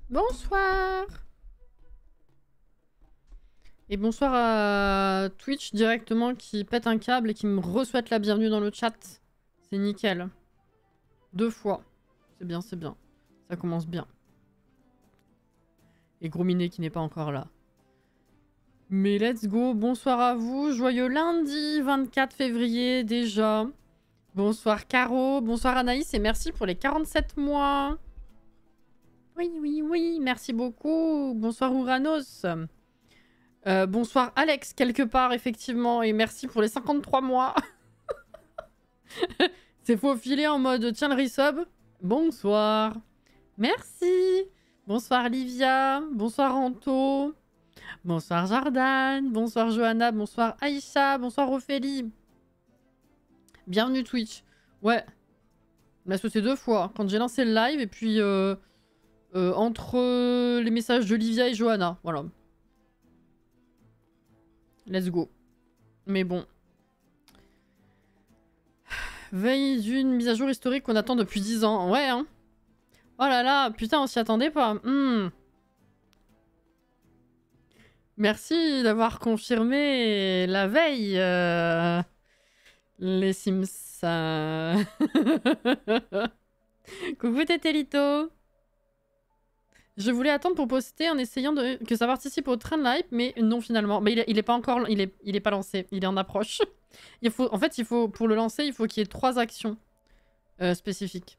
Bonsoir. Et bonsoir à Twitch directement qui pète un câble et qui me re-souhaite la bienvenue dans le chat. C'est nickel. 2 fois. C'est bien, c'est bien. Ça commence bien. Et Grominet qui n'est pas encore là. Mais let's go. Bonsoir à vous. Joyeux lundi 24 février déjà. Bonsoir Caro. Bonsoir Anaïs et merci pour les 47 mois. Oui, oui, oui. Merci beaucoup. Bonsoir Ouranos. Bonsoir Alex, quelque part, effectivement, et merci pour les 53 mois. C'est faufilé en mode tiens le resub. Bonsoir. Merci. Bonsoir Livia. Bonsoir Anto. Bonsoir Jordan. Bonsoir Johanna. Bonsoir Aïcha. Bonsoir Ophélie. Bienvenue Twitch. Ouais. Là, c'est 2 fois. Quand j'ai lancé le live et puis entre les messages de Livia et Johanna. Voilà. Let's go. Mais bon. Veille d'une mise à jour historique qu'on attend depuis 10 ans. Ouais, hein. Oh là là, putain, on s'y attendait pas. Merci d'avoir confirmé la veille. Les Sims. Coucou Tétélito. Je voulais attendre pour poster en essayant que ça participe au train de hype, mais non finalement. Mais il est pas encore, il est pas lancé, il est en approche. En fait, pour le lancer, il faut qu'il y ait 3 actions spécifiques.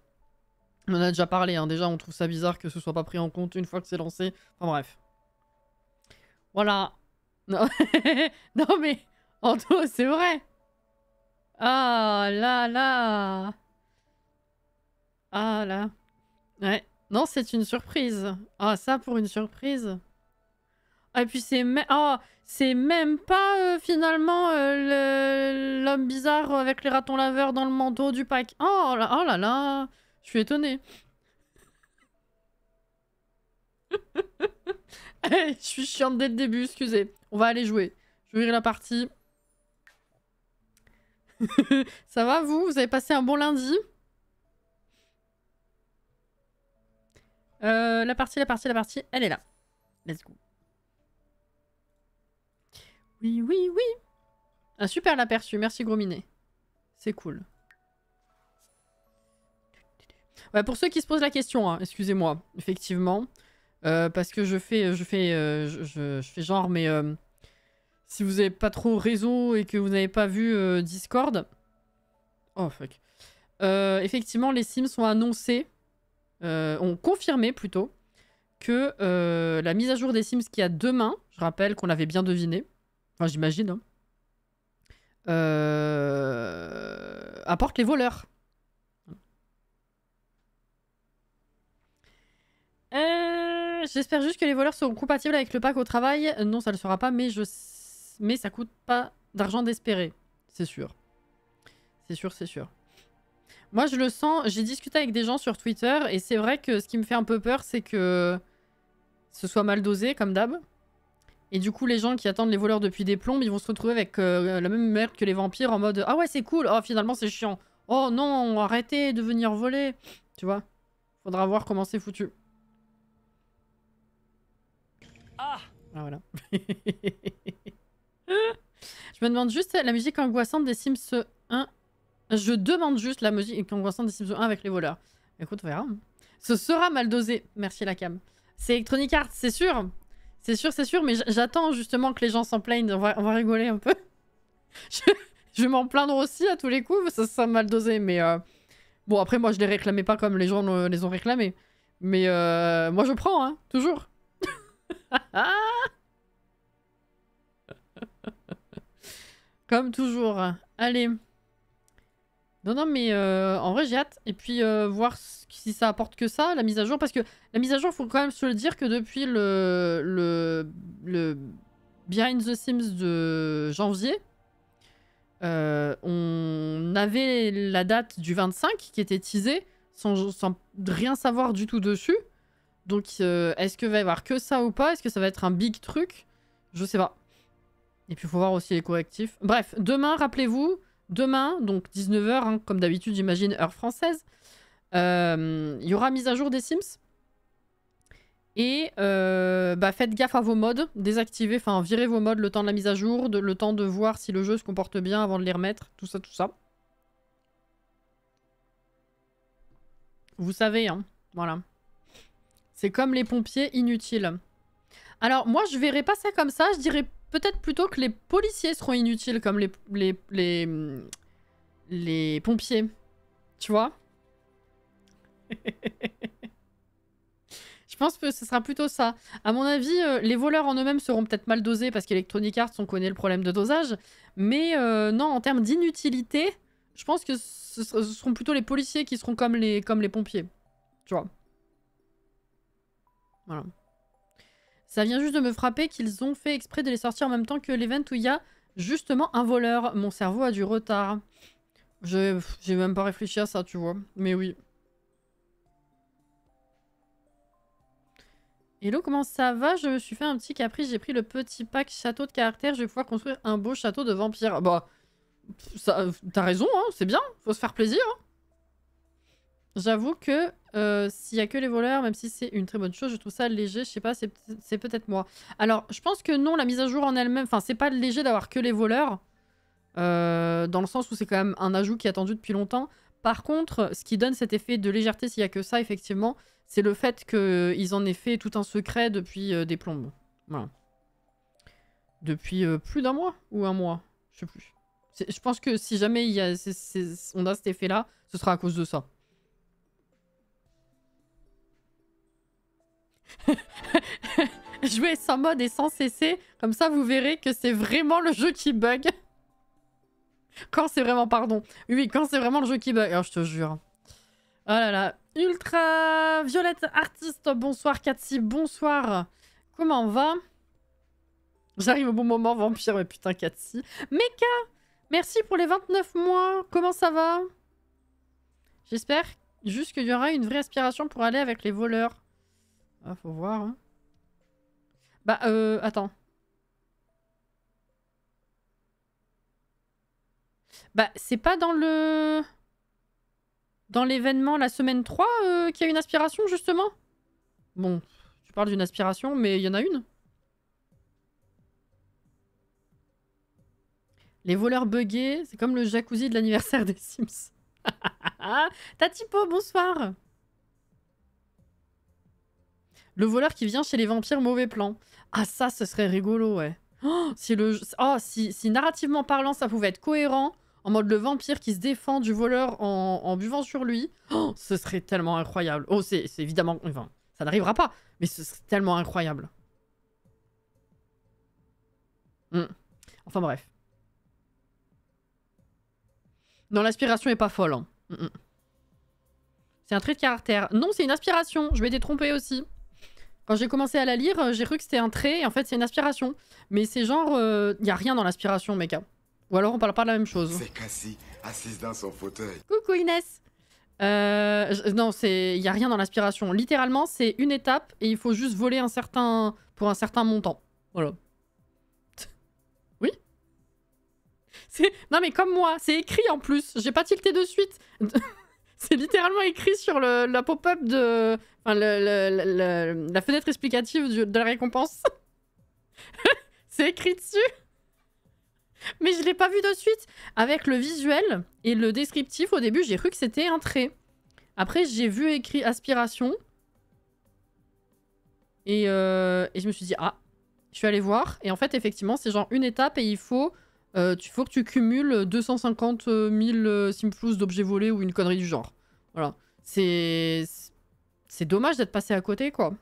On en a déjà parlé, hein. Déjà on trouve ça bizarre que ce soit pas pris en compte une fois que c'est lancé. Enfin bref. Voilà. Non, non mais, Anto, c'est vrai. Ah là là. Ah là. Ouais. Non, c'est une surprise. Ah, ça pour une surprise. Ah, et puis c'est même pas finalement l'homme bizarre avec les ratons laveurs dans le manteau du pack. Oh là là. Je suis étonnée. Je suis chiante dès le début, excusez. On va aller jouer. Je vais ouvrir la partie. Ça va vous? Vous avez passé un bon lundi? La partie, elle est là. Let's go. Oui, oui, oui. Un super l'aperçu, merci Grominet. C'est cool. Ouais, pour ceux qui se posent la question, hein, excusez-moi, effectivement. Parce que je fais genre, mais si vous n'avez pas trop réseau et que vous n'avez pas vu Discord... Oh, fuck. Effectivement, les Sims ont annoncé, ont confirmé plutôt, que la mise à jour des Sims qu'il y a demain, je rappelle qu'on l'avait bien deviné, enfin j'imagine, hein, apporte les voleurs. J'espère juste que les voleurs seront compatibles avec le pack au travail. Non, ça ne le sera pas, mais ça coûte pas d'argent d'espérer. C'est sûr. C'est sûr, c'est sûr. Moi, je le sens. J'ai discuté avec des gens sur Twitter et c'est vrai que ce qui me fait un peu peur, c'est que ce soit mal dosé, comme d'hab. Et du coup, les gens qui attendent les voleurs depuis des plombes, ils vont se retrouver avec la même merde que les vampires en mode « Ah ouais, c'est cool. Oh, finalement, c'est chiant. Oh non, arrêtez de venir voler. » Tu vois? Faudra voir comment c'est foutu. Ah voilà. Je me demande juste la musique angoissante des Sims 1. Je demande juste la musique angoissante des Sims 1 avec les voleurs. Écoute, on verra. Ce sera mal dosé. Merci la cam. C'est Electronic Arts, c'est sûr. C'est sûr, mais j'attends justement que les gens s'en plaignent. On va rigoler un peu. Je vais m'en plaindre aussi à tous les coups, ça sera mal dosé. Mais bon, après, moi, je les réclamais pas comme les gens les ont réclamés. Mais moi, je prends, hein, toujours. Comme toujours. Allez. Non, mais en vrai, j'ai hâte. Et puis, voir si ça apporte que ça, la mise à jour. Parce que la mise à jour, faut quand même se le dire que depuis le Behind the Sims de janvier, on avait la date du 25 qui était teasée sans rien savoir du tout dessus. Donc, est-ce que va y avoir que ça ou pas? Est-ce que ça va être un big truc? Je sais pas. Et puis, il faut voir aussi les correctifs. Bref, demain, rappelez-vous, demain, donc 19 h, hein, comme d'habitude, j'imagine, heure française, il y aura mise à jour des Sims. Et bah, faites gaffe à vos modes, désactivez, enfin virez vos modes le temps de la mise à jour, le temps de voir si le jeu se comporte bien avant de les remettre, tout ça, tout ça. Vous savez, hein, voilà. C'est comme les pompiers inutiles. Alors moi je verrais pas ça comme ça, je dirais peut-être plutôt que les policiers seront inutiles comme les pompiers. Tu vois? Je pense que ce sera plutôt ça. À mon avis, les voleurs en eux-mêmes seront peut-être mal dosés parce qu'Electronic Arts, on connaît le problème de dosage. Mais non, en termes d'inutilité, je pense que ce seront plutôt les policiers qui seront comme les pompiers. Tu vois? Voilà. Ça vient juste de me frapper qu'ils ont fait exprès de les sortir en même temps que l'event où il y a justement un voleur. Mon cerveau a du retard. J'ai même pas réfléchi à ça, tu vois. Mais oui. Hello, comment ça va? Je me suis fait un petit caprice, j'ai pris le petit pack château de caractère, je vais pouvoir construire un beau château de vampire. Bah, t'as raison, hein, c'est bien, faut se faire plaisir. Hein. J'avoue que s'il y a que les voleurs, même si c'est une très bonne chose, je trouve ça léger, je sais pas, c'est peut-être moi. Alors, je pense que non, la mise à jour en elle-même, enfin, c'est pas léger d'avoir que les voleurs, dans le sens où c'est quand même un ajout qui est attendu depuis longtemps. Par contre, ce qui donne cet effet de légèreté, s'il y a que ça, effectivement, c'est le fait qu'ils en aient fait tout un secret depuis des plombes. Voilà. Depuis plus d'un mois ou un mois, je sais plus. Je pense que si jamais on a cet effet-là, ce sera à cause de ça. Jouer sans mode et sans cesser, comme ça vous verrez que c'est vraiment le jeu qui bug. Quand c'est vraiment, pardon. Oui, quand c'est vraiment le jeu qui bug. Alors, je te jure. Oh là là. Ultra Violette Artiste, bonsoir. Katsi, bonsoir. Comment on va? J'arrive au bon moment, vampire, mais putain, Katsi. Meka, merci pour les 29 mois. Comment ça va? J'espère juste qu'il y aura une vraie aspiration pour aller avec les voleurs. Ah, faut voir. Hein. Bah, attends. Bah, c'est pas dans le... Dans l'événement la semaine 3 qu'il y a une aspiration, justement? Bon, tu parles d'une aspiration, mais il y en a une. Les voleurs buggés, c'est comme le jacuzzi de l'anniversaire des Sims. Tatipo, bonsoir. Le voleur qui vient chez les vampires mauvais plan. Ah ça, ce serait rigolo, ouais. Oh, si narrativement parlant, ça pouvait être cohérent, en mode le vampire qui se défend du voleur en buvant sur lui, oh, ce serait tellement incroyable. Oh, c'est évidemment... Enfin, ça n'arrivera pas, mais ce serait tellement incroyable. Enfin bref. Non, l'aspiration est pas folle. Hein. C'est un trait de caractère. Non, c'est une aspiration. Je m'étais trompée aussi. Quand j'ai commencé à la lire, j'ai cru que c'était un trait, et en fait, c'est une aspiration. Mais c'est genre... y a rien dans l'aspiration, meca. Ou alors, on parle pas de la même chose. C'est Cassie, assise dans son fauteuil. Coucou, Inès. Non, y a rien dans l'aspiration. Littéralement, c'est une étape, et il faut juste voler pour un certain montant. Voilà. Oui. Non, mais comme moi, c'est écrit en plus. J'ai pas tilté de suite. C'est littéralement écrit sur la pop-up de... Enfin, la fenêtre explicative de la récompense. C'est écrit dessus. Mais je l'ai pas vu de suite. Avec le visuel et le descriptif, au début, j'ai cru que c'était un trait. Après, j'ai vu écrit aspiration. Et je me suis dit, ah, je suis allée voir. Et en fait, effectivement, c'est genre une étape et il faut que tu cumules 250 000 simflous d'objets volés ou une connerie du genre. Voilà. C'est dommage d'être passé à côté, quoi.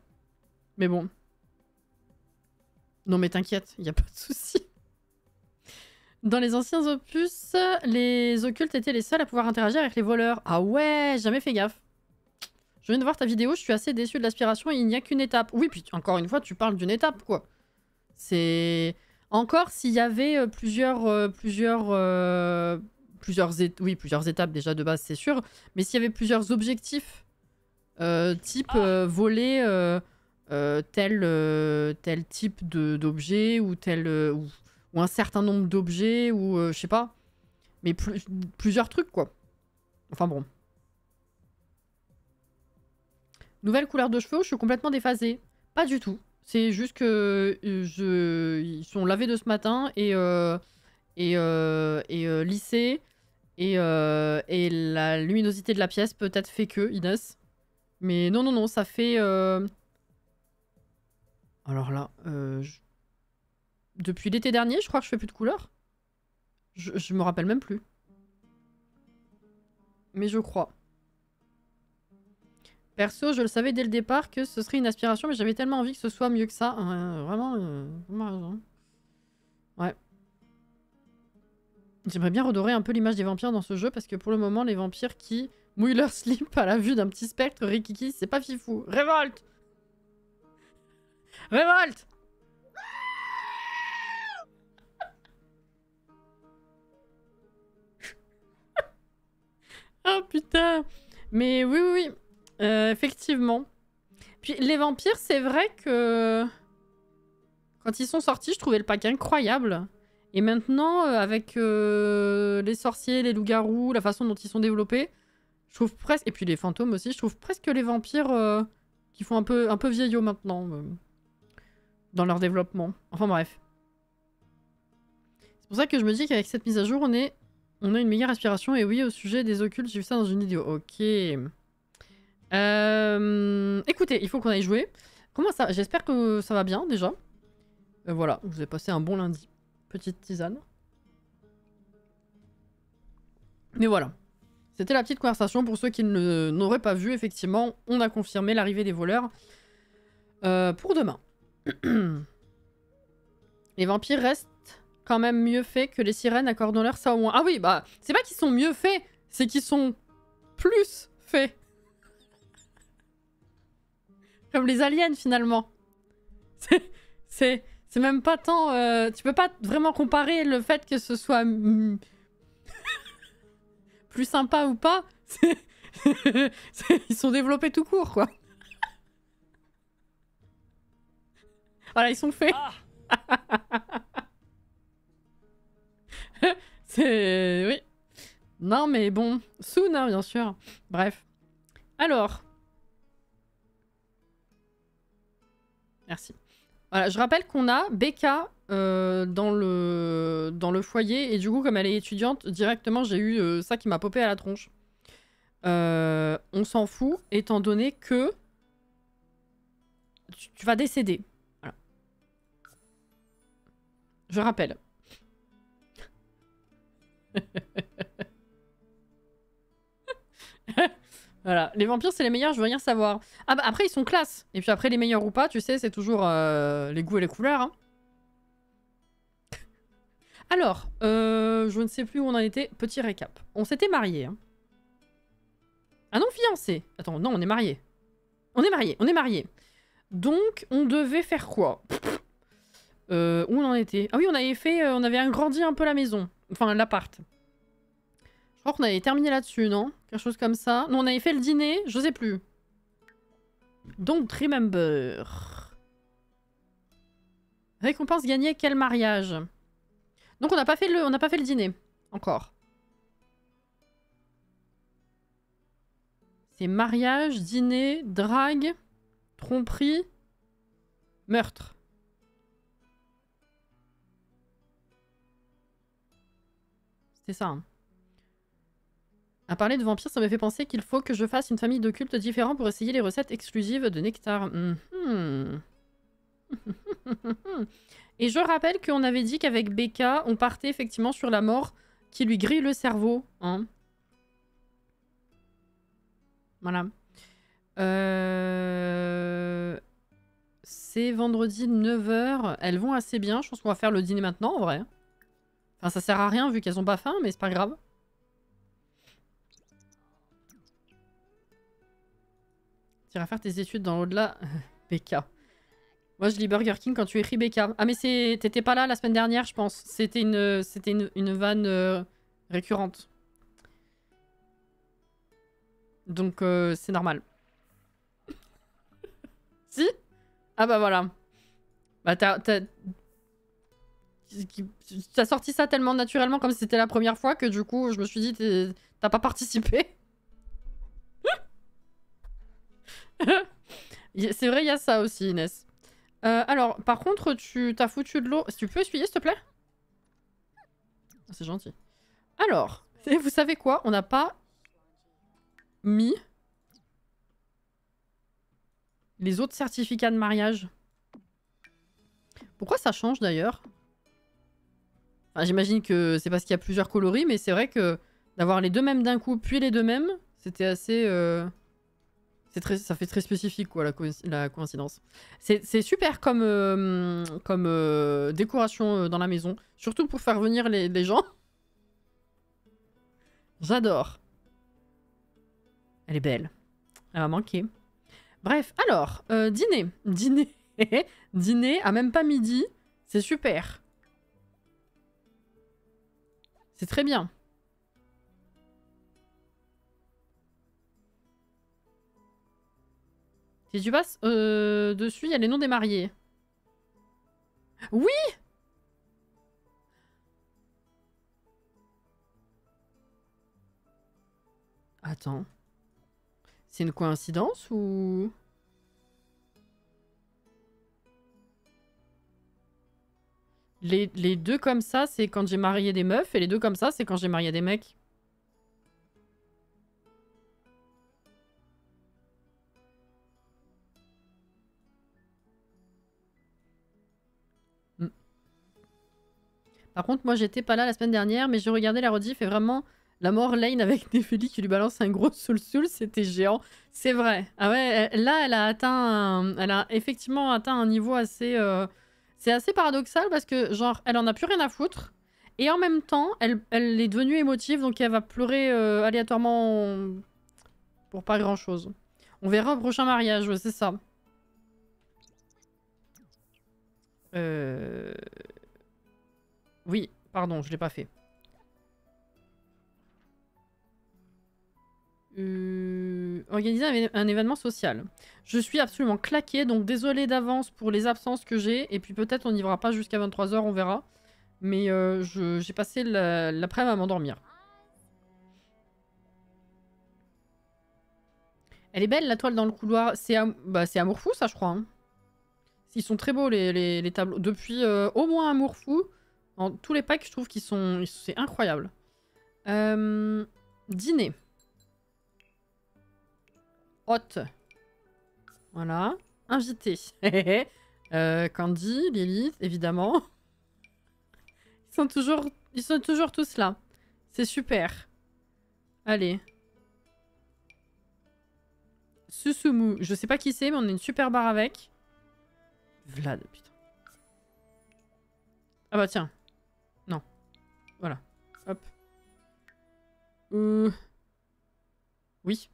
Mais bon. Non, mais t'inquiète, il n'y a pas de souci. Dans les anciens opus, les occultes étaient les seuls à pouvoir interagir avec les voleurs. Ah ouais, jamais fait gaffe. Je viens de voir ta vidéo, je suis assez déçue de l'aspiration et il n'y a qu'une étape. Oui, puis encore une fois, tu parles d'une étape, quoi. C'est... Encore s'il y avait plusieurs étapes déjà de base, c'est sûr. Mais s'il y avait plusieurs objectifs, type voler tel type d'objet ou ou un certain nombre d'objets ou je sais pas. Mais plusieurs trucs, quoi. Enfin bon. Nouvelle couleur de cheveux, je suis complètement déphasée. Pas du tout. C'est juste que ils sont lavés de ce matin et lissés et la luminosité de la pièce peut-être fait que, Inès. Mais non, non, non, ça fait... Alors là, depuis l'été dernier, je crois que je fais plus de couleurs. Je me rappelle même plus. Mais je crois. Perso, je le savais dès le départ que ce serait une aspiration, mais j'avais tellement envie que ce soit mieux que ça. Vraiment, raison. Ouais. J'aimerais bien redorer un peu l'image des vampires dans ce jeu, parce que pour le moment, les vampires qui mouillent leur slip à la vue d'un petit spectre rikiki, c'est pas fifou. Révolte! Révolte! Oh putain! Mais oui, oui, oui. Effectivement. Puis les vampires, c'est vrai que... Quand ils sont sortis, je trouvais le pack incroyable. Et maintenant, avec les sorciers, les loups-garous, la façon dont ils sont développés, je trouve presque... Et puis les fantômes aussi, je trouve presque les vampires qui font un peu vieillots maintenant. Dans leur développement. Enfin bref. C'est pour ça que je me dis qu'avec cette mise à jour, on a une meilleure aspiration. Et oui, au sujet des occultes, j'ai vu ça dans une vidéo. Ok. Écoutez, il faut qu'on aille jouer. Comment ça? J'espère que ça va bien déjà. Voilà, je vous ai passé un bon lundi. Petite tisane. Mais voilà. C'était la petite conversation pour ceux qui n'auraient pas vu. Effectivement, on a confirmé l'arrivée des voleurs pour demain. Les vampires restent quand même mieux faits que les sirènes, accordons-leur ça au moins. Ah oui, bah, c'est pas qu'ils sont mieux faits, c'est qu'ils sont plus faits. Comme les aliens, finalement. C'est même pas tant... tu peux pas vraiment comparer le fait que ce soit... plus sympa ou pas. Ils sont développés tout court, quoi. Voilà, ils sont faits. C'est... Oui. Non, mais bon. Soon, hein, bien sûr. Bref. Alors. Merci. Voilà, je rappelle qu'on a Becca dans le foyer. Et du coup, comme elle est étudiante, directement, j'ai eu ça qui m'a popé à la tronche. On s'en fout, étant donné que tu vas décéder. Voilà. Je rappelle. Voilà, les vampires c'est les meilleurs, je veux rien savoir. Ah bah après ils sont classe. Et puis après les meilleurs ou pas, tu sais, c'est toujours les goûts et les couleurs. Hein. Alors, je ne sais plus où on en était. Petit récap. On s'était mariés. Hein. Ah non, fiancés. Attends, non, on est mariés. On est mariés. Donc, on devait faire quoi? Où on en était? Ah oui, on avait agrandi un peu la maison. Enfin, l'appart. Je crois qu'on avait terminé là-dessus, non? Quelque chose comme ça. Non, on avait fait le dîner, je sais plus. Donc, remember. Récompense gagnée, quel mariage? Donc, on n'a pas fait le dîner. Encore. C'est mariage, dîner, drague, tromperie, meurtre. C'était ça, hein. À parler de vampires, ça me fait penser qu'il faut que je fasse une famille d'occultes différents pour essayer les recettes exclusives de Nectar. Et je rappelle qu'on avait dit qu'avec Becca, on partait effectivement sur la mort qui lui grille le cerveau. Hein. Voilà. C'est vendredi 9h. Elles vont assez bien. Je pense qu'on va faire le dîner maintenant, en vrai. Enfin, ça sert à rien vu qu'elles ont pas faim, mais c'est pas grave. Tu iras faire tes études dans l'au-delà. Becca. Moi, je lis Burger King quand tu écris Becca. Ah, mais t'étais pas là la semaine dernière, je pense. C'était une vanne récurrente. Donc, c'est normal. Si? Ah bah voilà. Bah t'as sorti ça tellement naturellement comme si c'était la première fois que du coup, je me suis dit, t'as pas participé. C'est vrai, il y a ça aussi, Inès. Alors, par contre, tu t'as foutu de l'eau. Tu peux essuyer, s'il te plaît? Ah, c'est gentil. Alors, vous savez quoi? On n'a pas mis les autres certificats de mariage. Pourquoi ça change d'ailleurs? Enfin, j'imagine que c'est parce qu'il y a plusieurs coloris, mais c'est vrai que d'avoir les deux mêmes d'un coup, puis les deux mêmes, c'était assez... ça fait très spécifique, quoi, la coïncidence. C'est super comme, décoration dans la maison. Surtout pour faire venir les gens. J'adore. Elle est belle. Elle va manquer. Bref, alors, dîner. Dîner. Dîner à même pas midi. C'est super. C'est très bien. Si tu passes dessus, il y a les noms des mariés. Oui! Attends. C'est une coïncidence ou... Les deux comme ça, c'est quand j'ai marié des meufs, et les deux comme ça, c'est quand j'ai marié des mecs. Par contre, moi, j'étais pas là la semaine dernière, mais j'ai regardé la rediff et vraiment, la mort Lane avec Néphélie qui lui balance un gros soul, c'était géant. C'est vrai. Ah ouais, là, elle a effectivement atteint un niveau assez... C'est assez paradoxal parce que, genre, elle en a plus rien à foutre. Et en même temps, elle est devenue émotive, donc elle va pleurer aléatoirement pour pas grand-chose. On verra au prochain mariage, ouais, c'est ça. Oui, pardon, je l'ai pas fait. Organiser un événement social. Je suis absolument claquée, donc désolée d'avance pour les absences que j'ai. Et puis peut-être on n'y va pas jusqu'à 23 h, on verra. Mais j'ai passé l'après-midi à m'endormir. Elle est belle, la toile dans le couloir. C'est Amour Fou, ça, je crois. Hein. Ils sont très beaux, les tableaux. Depuis au moins Amour Fou, dans tous les packs, je trouve qu'ils sont... C'est incroyable. Dîner. Hôte. Voilà. Invité. Candy, Lilith, évidemment. Ils sont toujours tous là. C'est super. Allez. Susumu. Je sais pas qui c'est, mais on a une super barre avec. Vlad, putain. Ah bah tiens. Non. Voilà. Hop. Oui.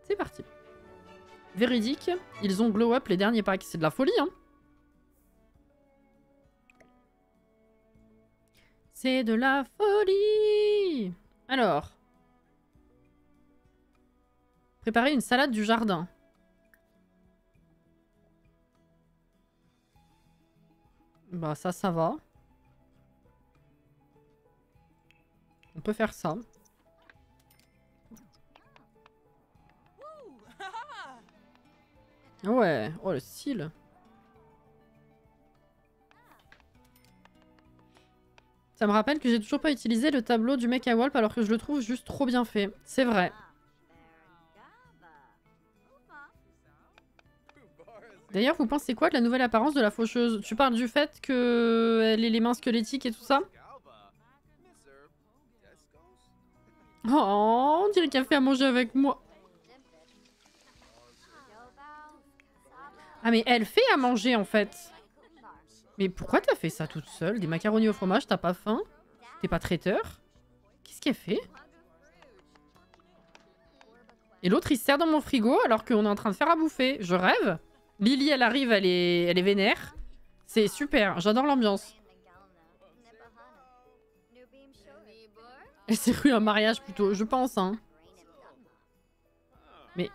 C'est parti. Véridique, ils ont glow up les derniers packs. C'est de la folie, hein. C'est de la folie. Alors. Préparer une salade du jardin. Bah ça va. On peut faire ça. Ouais, oh le style. Ça me rappelle que j'ai toujours pas utilisé le tableau du mec à Walp alors que je le trouve juste trop bien fait. C'est vrai. D'ailleurs, vous pensez quoi de la nouvelle apparence de la faucheuse? Tu parles du fait qu'elle ait les mains squelettiques et tout ça? Oh, on dirait qu'elle fait à manger avec moi. Ah mais elle fait à manger en fait. Mais pourquoi t'as fait ça toute seule? Des macaronis au fromage, t'as pas faim? T'es pas traiteur? Qu'est-ce qu'elle fait? Et l'autre il se sert dans mon frigo alors qu'on est en train de faire à bouffer. Je rêve. Lily elle arrive, elle est vénère. C'est super, j'adore l'ambiance. Elle s'est rue un mariage plutôt, je pense hein. Mais...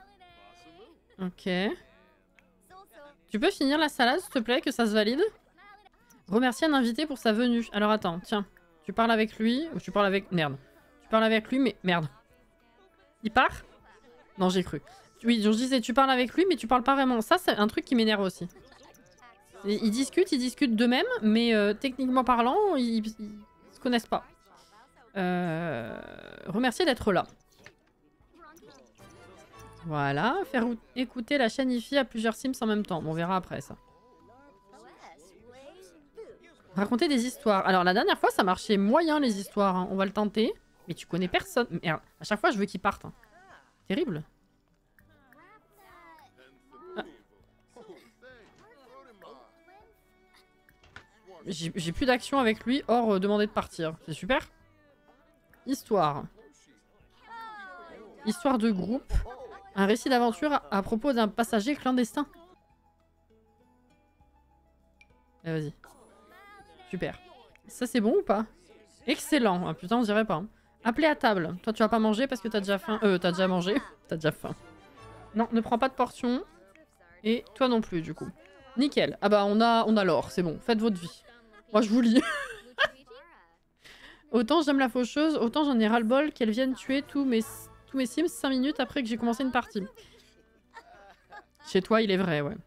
Ok. Tu peux finir la salade s'il te plaît, que ça se valide? Remercier un invité pour sa venue. Alors attends, tiens. Tu parles avec lui, ou tu parles avec... Merde. Tu parles avec lui, mais... Merde. Il part? Non, j'ai cru. Oui, je disais, tu parles avec lui, mais tu parles pas vraiment. Ça, c'est un truc qui m'énerve aussi. Ils discutent d'eux-mêmes, mais techniquement parlant, ils se connaissent pas. Remercier d'être là. Voilà, faire écouter la chaîne IFI à plusieurs Sims en même temps. Bon, on verra après ça. Raconter des histoires. Alors la dernière fois, ça marchait moyen les histoires. Hein. On va le tenter. Mais tu connais personne. Merde, à chaque fois, je veux qu'ils partent. Hein. Terrible. Ah. J'ai plus d'action avec lui, hors demander de partir. C'est super. Histoire. Histoire de groupe. Un récit d'aventure à propos d'un passager clandestin. Vas-y. Super. Ça c'est bon ou pas? Excellent. Ah, putain, on dirait pas. Hein. Appeler à table. Toi tu vas pas manger parce que t'as déjà faim. T'as déjà mangé. T'as déjà faim. Non, ne prends pas de portion. Et toi non plus du coup. Nickel. Ah bah on a l'or, c'est bon. Faites votre vie. Moi je vous lis. Autant j'aime la faucheuse, autant j'en ai ras-le-bol qu'elle vienne tuer tous mes Sims 5 minutes après que j'ai commencé une partie. Chez toi, il est vrai, ouais.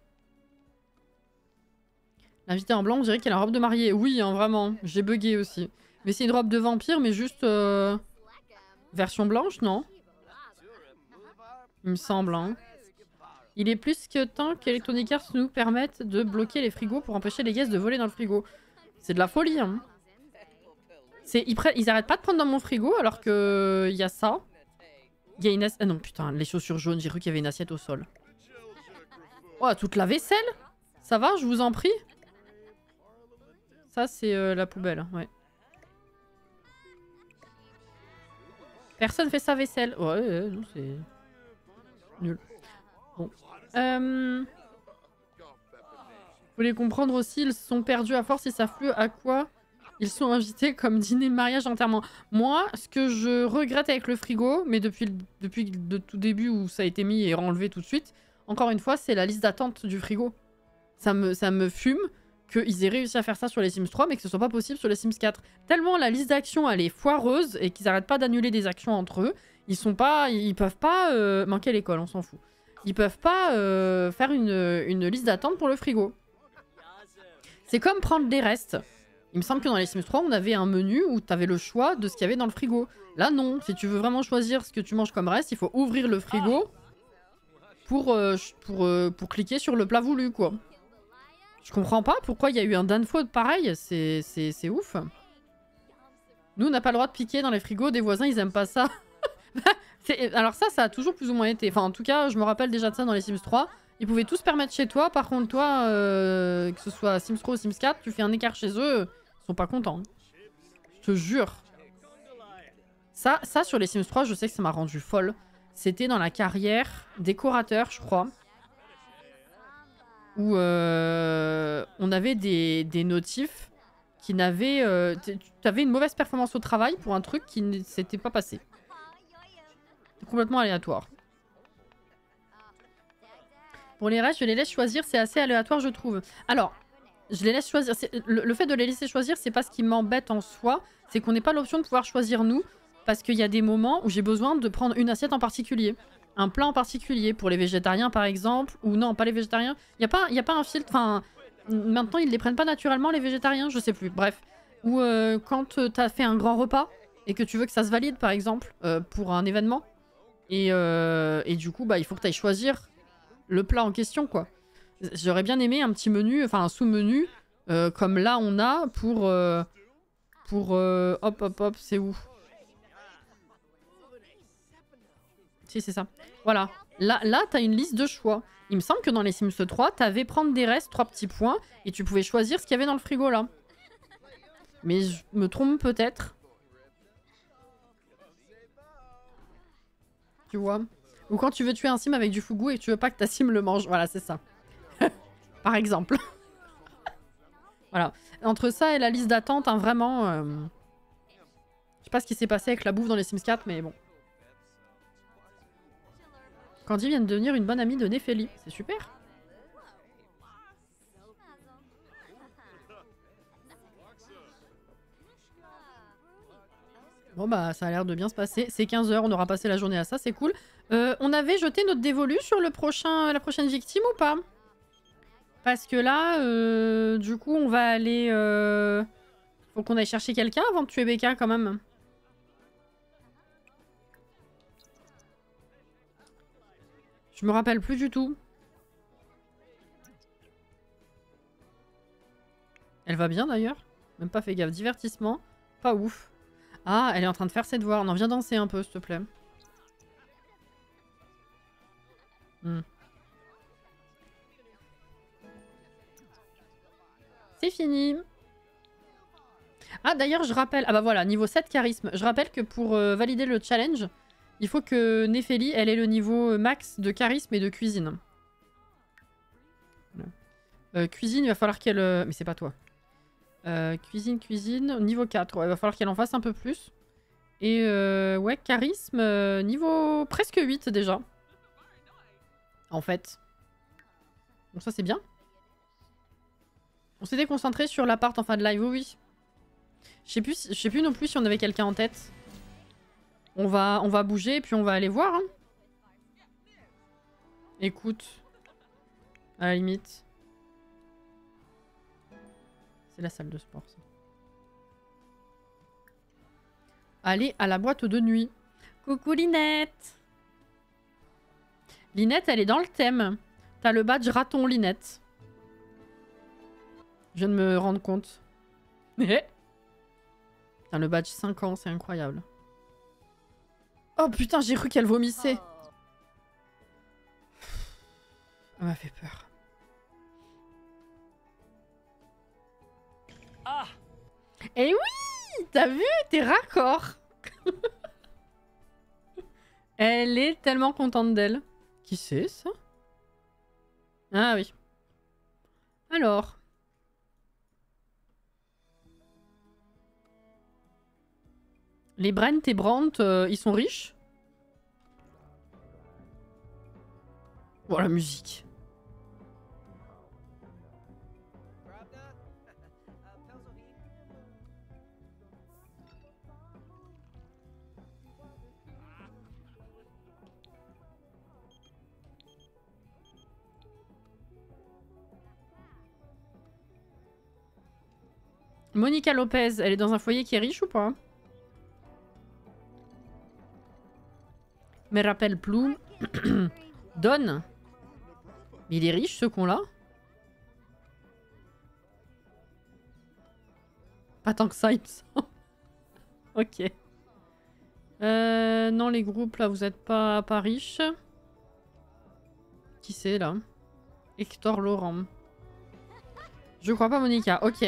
L'invité en blanc, on dirait qu'elle a une robe de mariée. Oui, hein, vraiment. J'ai bugué aussi. Mais c'est une robe de vampire, mais juste... version blanche, non? Il me semble, hein. Il est plus que temps qu'Electronic Arts nous permette de bloquer les frigos pour empêcher les guests de voler dans le frigo. C'est de la folie, hein. Ils arrêtent pas de prendre dans mon frigo alors que... y a ça. Il y a une assiette... Ah non, putain, les chaussures jaunes, j'ai cru qu'il y avait une assiette au sol. Oh, toute la vaisselle? Ça va, je vous en prie? Ça, c'est la poubelle, ouais. Personne fait sa vaisselle. Ouais, non, c'est... nul. Bon. Vous voulez comprendre aussi, ils sont perdus à force, ils savent plus à quoi ils sont invités comme dîner, mariage, enterrement. Moi, ce que je regrette avec le frigo, mais depuis le tout début où ça a été mis et enlevé tout de suite, encore une fois, c'est la liste d'attente du frigo. Ça me fume qu'ils aient réussi à faire ça sur les Sims 3, mais que ce soit pas possible sur les Sims 4. Tellement la liste d'actions, elle est foireuse et qu'ils arrêtent pas d'annuler des actions entre eux. Ils peuvent pas manquer l'école, on s'en fout. Ils peuvent pas faire une liste d'attente pour le frigo. C'est comme prendre des restes. Il me semble que dans les Sims 3, on avait un menu où tu avais le choix de ce qu'il y avait dans le frigo. Là, non. Si tu veux vraiment choisir ce que tu manges comme reste, il faut ouvrir le frigo pour cliquer sur le plat voulu, quoi. Je comprends pas pourquoi il y a eu un downfall pareil. C'est ouf. Nous, on n'a pas le droit de piquer dans les frigos des voisins, ils aiment pas ça. Alors ça a toujours plus ou moins été. Enfin, en tout cas, je me rappelle déjà de ça dans les Sims 3. Ils pouvaient tous se permettre chez toi. Par contre, toi, que ce soit Sims 3 ou Sims 4, tu fais un écart chez eux, ils sont pas contents. Je te jure. Ça, sur les Sims 3, je sais que ça m'a rendu folle. C'était dans la carrière décorateur, je crois. Où on avait des notifs qui n'avaient... tu avais une mauvaise performance au travail pour un truc qui ne s'était pas passé. C'est complètement aléatoire. Pour les restes, je les laisse choisir, c'est assez aléatoire, je trouve. Alors, je les laisse choisir. Le fait de les laisser choisir, c'est pas ce qui m'embête en soi. C'est qu'on n'ait pas l'option de pouvoir choisir nous. Parce qu'il y a des moments où j'ai besoin de prendre une assiette en particulier. Un plat en particulier. Pour les végétariens, par exemple. Ou non, pas les végétariens. Il n'y a pas un filtre. Enfin, maintenant, ils les prennent pas naturellement, les végétariens. Je sais plus. Bref. Ou quand tu as fait un grand repas et que tu veux que ça se valide, par exemple, pour un événement. Et du coup, bah, il faut que tu ailles choisir le plat en question, quoi. J'aurais bien aimé un petit menu, enfin un sous-menu, comme là on a pour hop, c'est où? Si, c'est ça. Voilà. Là t'as une liste de choix. Il me semble que dans les Sims 3, t'avais prendre des restes, 3 petits points, et tu pouvais choisir ce qu'il y avait dans le frigo, là. Mais je me trompe peut-être. Tu vois? Ou quand tu veux tuer un sim avec du fougou et que tu veux pas que ta sim le mange. Voilà, c'est ça. Par exemple. Voilà. Entre ça et la liste d'attente, hein, vraiment... Je sais pas ce qui s'est passé avec la bouffe dans les Sims 4, mais bon. Candy vient de devenir une bonne amie de Néphélie. C'est super. Bon bah ça a l'air de bien se passer. C'est 15 h, on aura passé la journée à ça, c'est cool. On avait jeté notre dévolu sur la prochaine victime ou pas? Parce que là, du coup, on va aller... Faut qu'on aille chercher quelqu'un avant de tuer Becca quand même. Je me rappelle plus du tout. Elle va bien d'ailleurs. Même pas fait gaffe. Divertissement. Pas ouf. Ah, elle est en train de faire ses devoirs. On en vient danser un peu, s'il te plaît. C'est fini. Ah, d'ailleurs, je rappelle... Ah bah voilà, niveau 7 charisme. Je rappelle que pour valider le challenge, il faut que Néphélie, elle ait le niveau max de charisme et de cuisine. Cuisine, il va falloir qu'elle... Mais c'est pas toi. Cuisine, niveau 4. Ouais, il va falloir qu'elle en fasse un peu plus. Et ouais, charisme, niveau presque 8 déjà. En fait. Donc ça, c'est bien. On s'était concentré sur l'appart en fin de live, oui. Je sais plus non plus si on avait quelqu'un en tête. On va bouger et puis on va aller voir. Hein. Écoute. À la limite. C'est la salle de sport, ça. Aller à la boîte de nuit. Coucou Linette. Linette, elle est dans le thème. T'as le badge raton Linette. Je viens de me rendre compte. Putain, le badge 5 ans, c'est incroyable. Oh putain, j'ai cru qu'elle vomissait. Ça m'a fait peur. Ah. Et oui, t'as vu, t'es raccord. Elle est tellement contente d'elle. Qui c'est ça? Ah oui. Alors. Les Brent et Brandt, ils sont riches? Oh la musique. Monica Lopez, elle est dans un foyer qui est riche ou pas? Me rappelle Plume. Don. Mais il est riche ce con-là? Pas tant que ça, il me semble. Ok. Non, les groupes là, vous êtes pas riches. Qui c'est là? Hector Laurent. Je crois pas Monica, ok.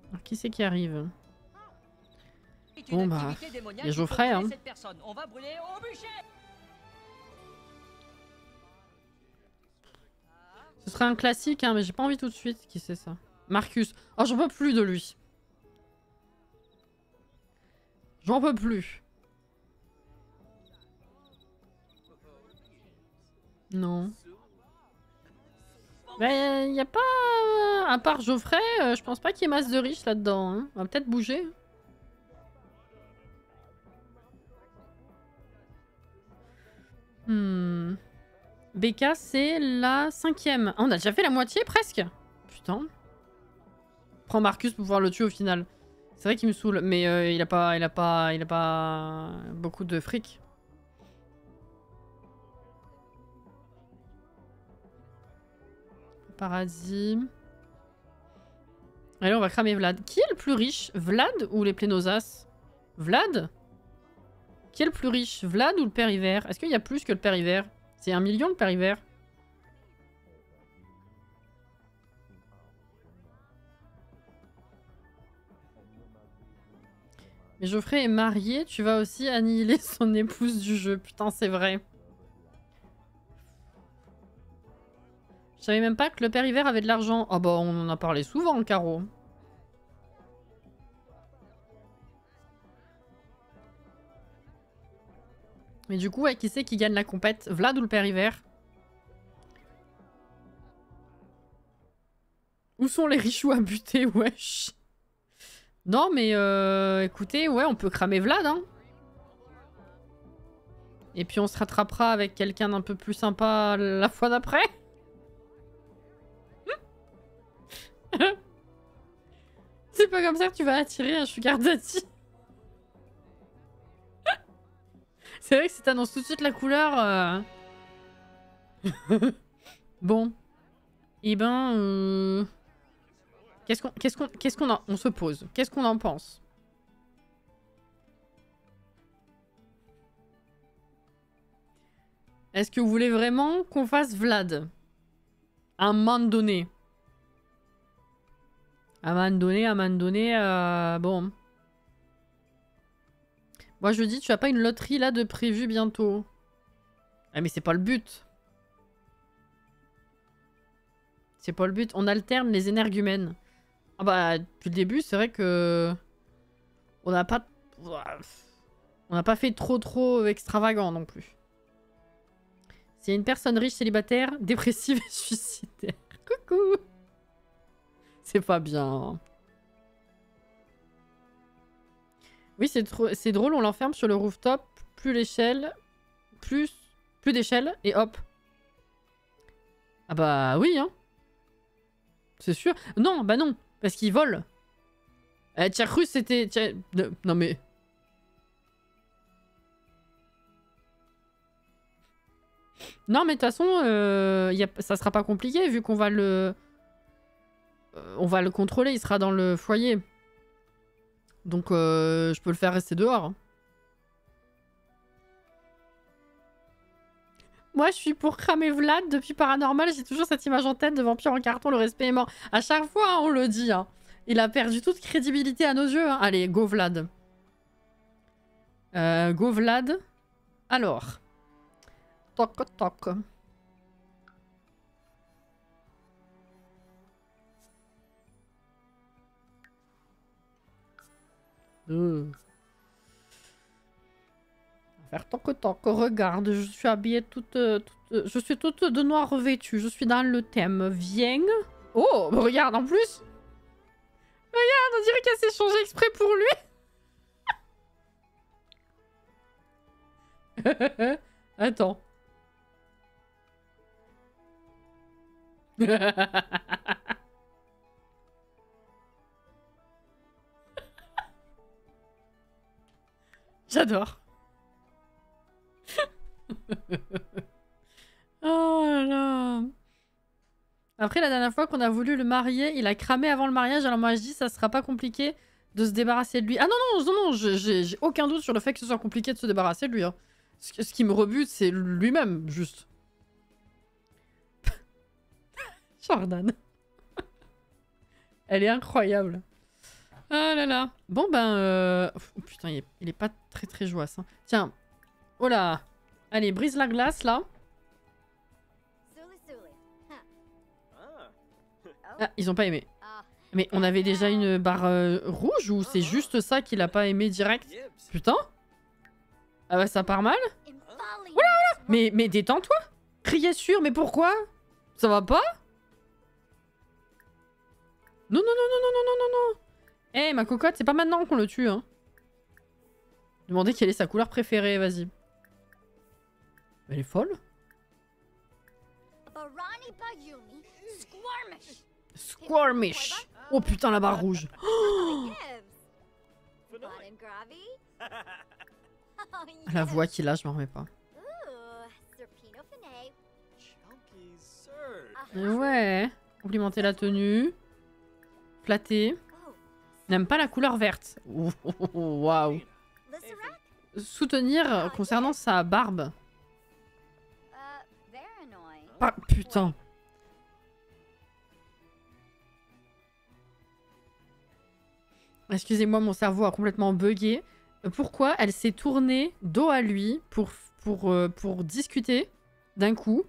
Alors, qui c'est qui arrive? Bon bah, il y a Geoffrey hein. Ce serait un classique hein, mais j'ai pas envie tout de suite. Qui c'est ça? Marcus. Oh, j'en peux plus de lui. J'en peux plus. Non. Mais y a pas... À part Geoffrey, je pense pas qu'il y ait masse de riches là-dedans. Hein. On va peut-être bouger. Becca, c'est la 5e. Ah, on a déjà fait la moitié, presque. Putain. Prends Marcus pour pouvoir le tuer au final. C'est vrai qu'il me saoule, mais il a pas beaucoup de fric. Paradis. Allez, on va cramer Vlad. Qui est le plus riche? Vlad ou les Plénosas? Vlad? Qui est le plus riche? Vlad ou le Père Hiver? Est-ce qu'il y a plus que le Père Hiver? C'est 1 million le Père Hiver? Mais Geoffrey est marié, tu vas aussi annihiler son épouse du jeu. Putain, c'est vrai. Je savais même pas que le Père Hiver avait de l'argent. Ah bah, on en a parlé souvent, Caro. Mais du coup, ouais, qui c'est qui gagne la compète? Vlad ou le père Hiver? Où sont les richoux à buter, wesh? Non, mais écoutez, ouais, on peut cramer Vlad, hein. Et puis on se rattrapera avec quelqu'un d'un peu plus sympa la fois d'après. C'est pas comme ça que tu vas attirer un sugar daddy. C'est vrai que si t'annonces tout de suite la couleur... Bon. Eh ben... Qu'est-ce qu'on en... On se pose. Qu'est-ce qu'on en pense? Est-ce que vous voulez vraiment qu'on fasse Vlad? À un moment donné. À un moment donné, bon. Moi je dis, tu as pas une loterie là de prévu bientôt? Ah mais c'est pas le but. C'est pas le but. On alterne les énergumènes. Ah bah, depuis le début, c'est vrai que... On n'a pas... On n'a pas fait trop extravagant non plus. S'il y a une personne riche, célibataire, dépressive et suicidaire. Coucou. C'est pas bien. Oui, c'est drôle, on l'enferme sur le rooftop. Plus l'échelle... Plus d'échelle et hop. Ah bah oui, hein. C'est sûr. Non, bah non. Parce qu'il vole. Tiens, cru, c'était... Non mais... Non mais de toute façon, ça sera pas compliqué vu qu'on va le... on va le contrôler, il sera dans le foyer. Donc je peux le faire rester dehors. Hein. Moi je suis pour cramer Vlad depuis Paranormal, j'ai toujours cette image en tête de vampire en carton, le respect est mort. À chaque fois hein, on le dit. Hein. Il a perdu toute crédibilité à nos yeux. Hein. Allez, go Vlad. Go Vlad. Alors. Toc toc. Faire toc. Regarde, je suis habillée je suis toute de noir revêtue. Je suis dans le thème. Viens. Oh, regarde en plus. Regarde, on dirait qu'elle s'est changée exprès pour lui. Attends. J'adore. Oh là là. Après, la dernière fois qu'on a voulu le marier, il a cramé avant le mariage. Alors moi, je dis, ça sera pas compliqué de se débarrasser de lui. Ah non, j'ai aucun doute sur le fait que ce soit compliqué de se débarrasser de lui. Hein. Ce qui me rebute, c'est lui-même, juste. Jordan. Elle est incroyable. Ah là là. Bon ben... Oh putain, il est pas très joyeux. Hein. Tiens. Oh là. Allez, brise la glace, là. Ah, ils ont pas aimé. Mais on avait déjà une barre rouge ou c'est juste ça qu'il a pas aimé direct? Putain. Ah bah ça part mal. Oula. Mais détends-toi. Crier sûr, mais pourquoi? Ça va pas? Non. Eh, ma cocotte, c'est pas maintenant qu'on le tue, hein. Demandez quelle est sa couleur préférée, vas-y. Elle est folle. Squirmish. Oh putain, la barre rouge. Oh la voix qu'il a, je m'en remets pas. Ouais. Complimenter la tenue. Flatter. N'aime pas la couleur verte. Waouh. Soutenir concernant sa barbe. Ah, putain. Excusez-moi, mon cerveau a complètement bugué. Pourquoi elle s'est tournée dos à lui pour discuter d'un coup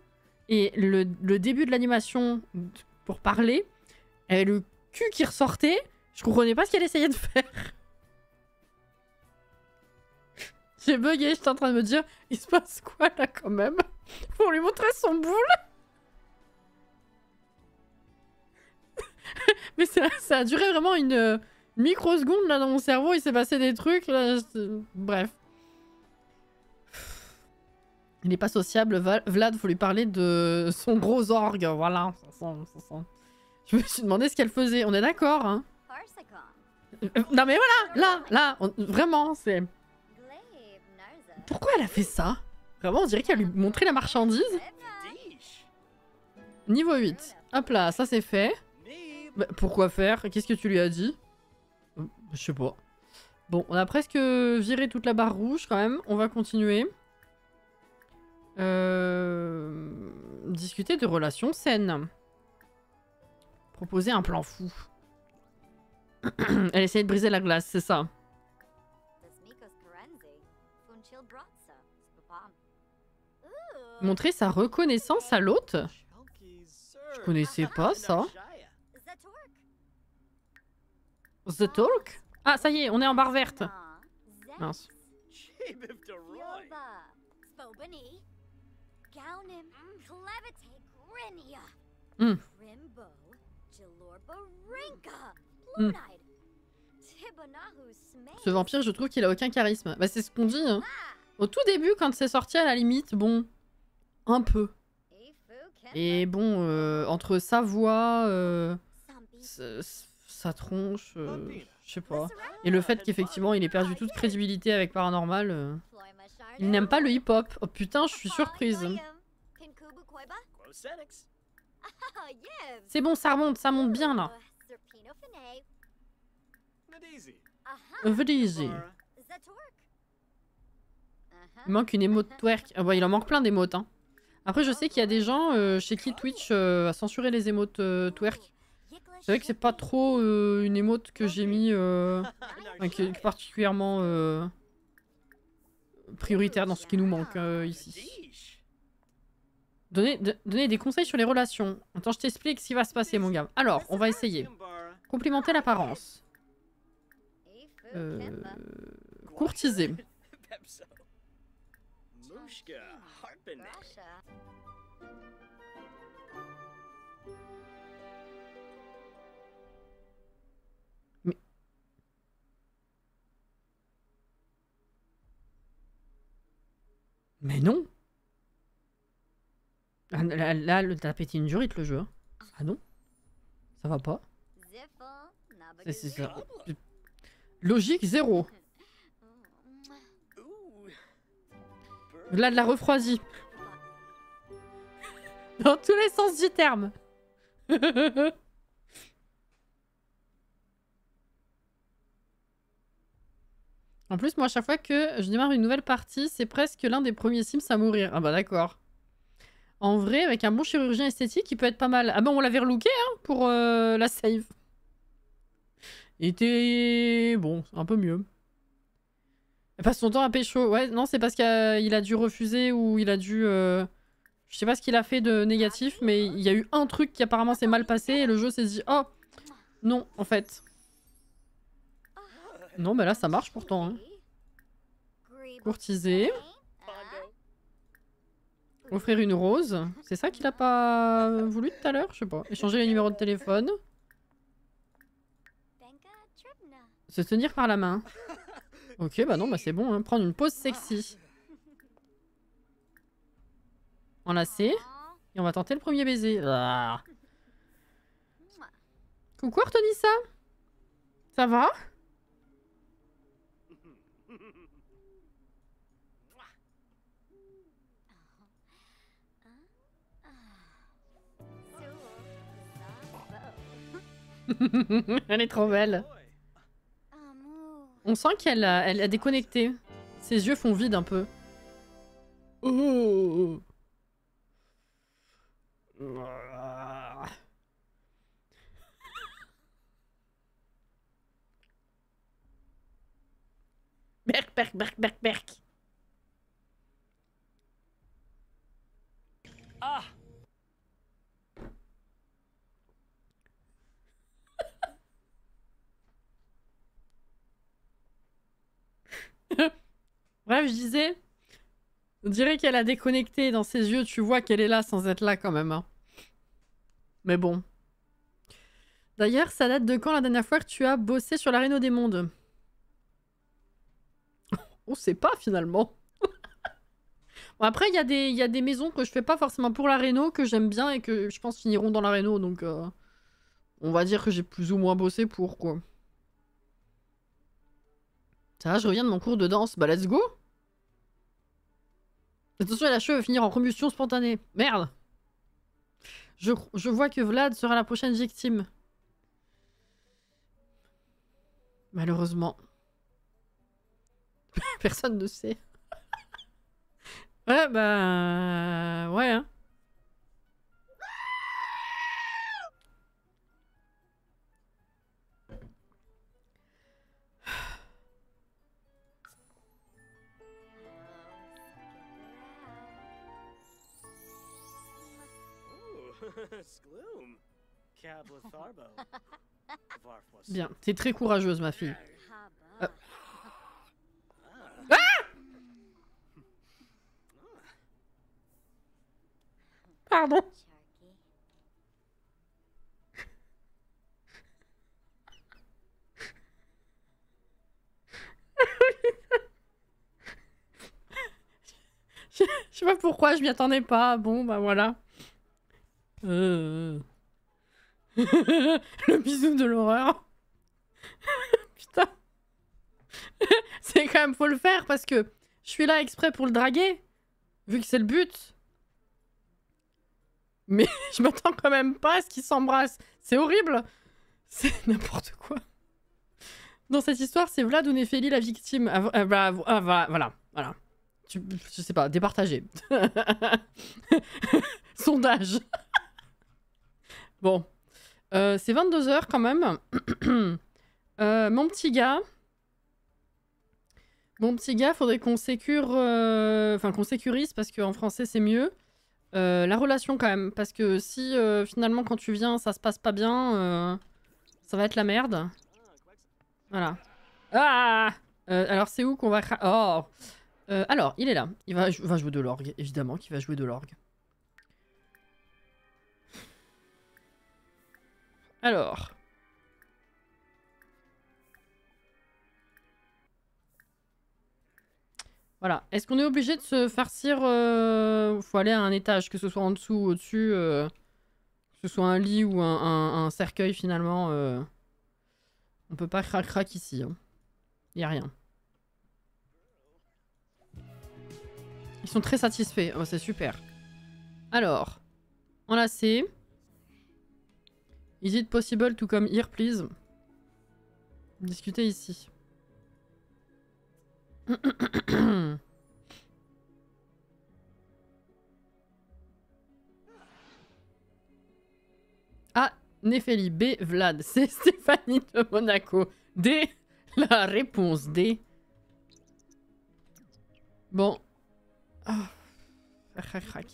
et le début de l'animation pour parler, elle avait le cul qui ressortait. Je comprenais pas ce qu'elle essayait de faire. J'ai bugué, j'étais en train de me dire, il se passe quoi là quand même? Pour lui montrer son boule. Mais ça a duré vraiment une microseconde là dans mon cerveau, il s'est passé des trucs là. Bref. Il n'est pas sociable, Vlad, faut lui parler de son gros orgue, voilà. Je me suis demandé ce qu'elle faisait, on est d'accord, hein? Non mais voilà, là, vraiment, c'est... Pourquoi elle a fait ça? Vraiment, on dirait qu'elle lui montrait la marchandise. Niveau 8. Hop là, ça c'est fait. Bah, pourquoi faire? Qu'est-ce que tu lui as dit? Je sais pas. Bon, on a presque viré toute la barre rouge quand même. On va continuer. Discuter de relations saines. Proposer un plan fou. Elle essaie de briser la glace, c'est ça. Montrer sa reconnaissance à l'hôte. Je connaissais pas ça. The Talk? Ah, ça y est, on est en barre verte. Mince. Hmm. Ce vampire, je trouve qu'il a aucun charisme. Bah, c'est ce qu'on dit. Hein. Au tout début, quand c'est sorti, à la limite, bon, un peu. Et bon, entre sa voix, sa tronche, je sais pas. Et le fait qu'effectivement, il ait perdu toute crédibilité avec Paranormal. Il n'aime pas le hip-hop. Oh putain, je suis surprise. C'est bon, ça monte bien là. Vdizi. Il manque une émote twerk. Ah bah, il en manque plein d'émotes. Hein. Après, je sais qu'il y a des gens chez qui Twitch a censuré les émotes twerk. C'est vrai que c'est pas trop une émote que j'ai mis qui est particulièrement prioritaire dans ce qui nous manque ici. Donner des conseils sur les relations. Attends, je t'explique ce qui va se passer, mon gars. Alors, on va essayer. Complimenter l'apparence. Courtiser. Mais non. Là, t'as pété une jurite le jeu. Hein. Ah non? Ça va pas? C'est ça. Logique 0. Là, de la refroidie. Dans tous les sens du terme. En plus, moi, à chaque fois que je démarre une nouvelle partie, c'est presque l'un des premiers Sims à mourir. Ah bah d'accord. En vrai, avec un bon chirurgien esthétique, il peut être pas mal. Ah bah on l'avait relooké hein, pour la save. Il était... bon, un peu mieux. Il passe son temps à pécho. Ouais, non, c'est parce qu'il a dû refuser ou il a dû... Je sais pas ce qu'il a fait de négatif, mais il y a eu un truc qui apparemment s'est mal passé et le jeu s'est dit « Oh, non, en fait. » Non, mais là, ça marche pourtant. Hein. Courtiser. Offrir une rose. C'est ça qu'il a pas voulu tout à l'heure? Je sais pas. Échanger les numéros de téléphone. Se tenir par la main. Ok, bah non, bah c'est bon. Hein. Prendre une pause sexy. Enlacer. Et on va tenter le premier baiser. Ah. Coucou Artonissa. Ça va? Elle est trop belle. On sent qu'elle a déconnecté. Ses yeux font vide un peu. Oh. Berk, berk, berk, berk, berk. Ah. Bref, je disais, on dirait qu'elle a déconnecté dans ses yeux. Tu vois qu'elle est là sans être là quand même. Hein. Mais bon. D'ailleurs, ça date de quand la dernière fois que tu as bossé sur la Réno des Mondes? On sait pas finalement. Bon, après, il y a des maisons que je fais pas forcément pour la Réno, que j'aime bien et que je pense finiront dans la Réno. Donc, on va dire que j'ai plus ou moins bossé pour quoi. Ça va, je reviens de mon cours de danse. Bah, let's go! Attention, la cheveux va finir en combustion spontanée. Merde! Je vois que Vlad sera la prochaine victime. Malheureusement. Personne ne sait. Ouais, bah... Ouais, hein. Bien, t'es très courageuse, ma fille. Ah! Pardon. Je sais pas pourquoi, je m'y attendais pas. Bon, bah voilà. Le bisou de l'horreur. Putain. C'est quand même, faut le faire parce que je suis là exprès pour le draguer. Vu que c'est le but. Mais je m'attends quand même pas à ce qu'ils s'embrassent. C'est horrible. C'est n'importe quoi. Dans cette histoire, c'est Vlad ou Néphélie la victime. Voilà. Je sais pas, départagé. Sondage. Bon. C'est 22h quand même. Mon petit gars, faudrait qu'on sécure... Enfin, qu'on sécurise, parce qu'en français, c'est mieux. La relation, quand même. Parce que si, finalement, quand tu viens, ça se passe pas bien, ça va être la merde. Voilà. Ah alors, c'est où qu'on va... Oh alors, il est là. Il va jouer de l'orgue. Évidemment qu'il va jouer de l'orgue. Alors... Voilà. Est-ce qu'on est obligé de se farcir... Faut aller à un étage, que ce soit en dessous ou au-dessus. Que ce soit un lit ou un cercueil, finalement. On peut pas crac-crac ici. Hein. Y a rien. Ils sont très satisfaits. Oh, c'est super. Alors. Enlacé. Is it possible to come here, please? Discuter ici. A. Néphélie. B. Vlad. C. Stéphanie de Monaco. D. La réponse D. Bon. Oh. Crac, crac.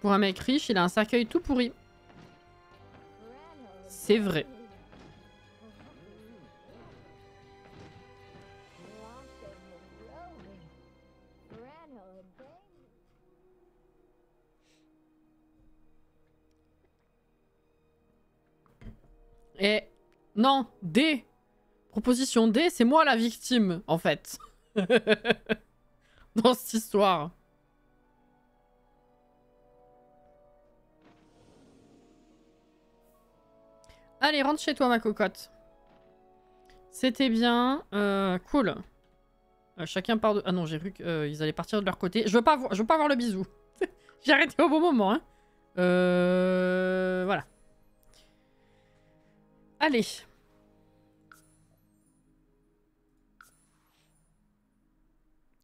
Pour un mec riche, il a un cercueil tout pourri. C'est vrai. Et non, D. Proposition D, c'est moi la victime, en fait. Dans cette histoire. Allez, rentre chez toi, ma cocotte. C'était bien. Cool. Chacun part de... Ah non, j'ai vu qu'ils allaient partir de leur côté. Je veux pas voir le bisou. J'ai arrêté au bon moment, hein. Voilà. Allez.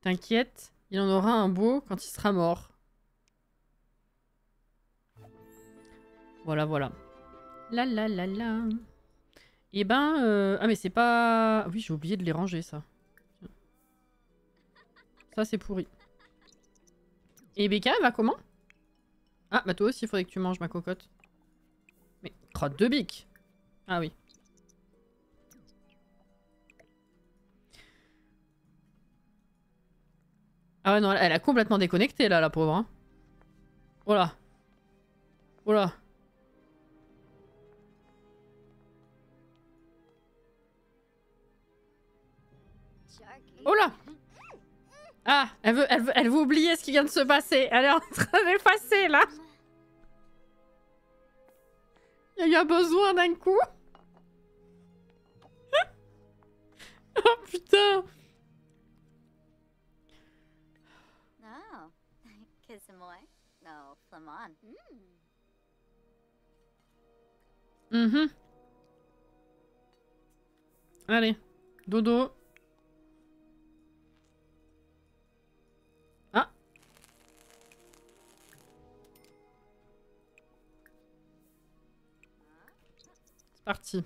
T'inquiète, il en aura un beau quand il sera mort. Voilà, voilà. La. Eh ben... Ah mais c'est pas... Oui, j'ai oublié de les ranger, ça. Ça, c'est pourri. Et Becca, elle va comment? Ah, bah toi aussi, il faudrait que tu manges, ma cocotte. Mais crotte de bique. Ah oui. Ah ouais, non, elle a complètement déconnecté, là, la pauvre. Hein. Oh là. Oh là. Oh là. Ah, elle veut oublier ce qui vient de se passer. Elle est en train d'effacer, là. Il y a eu un besoin d'un coup. Oh putain. Mhm. Allez, dodo. Ah. C'est parti.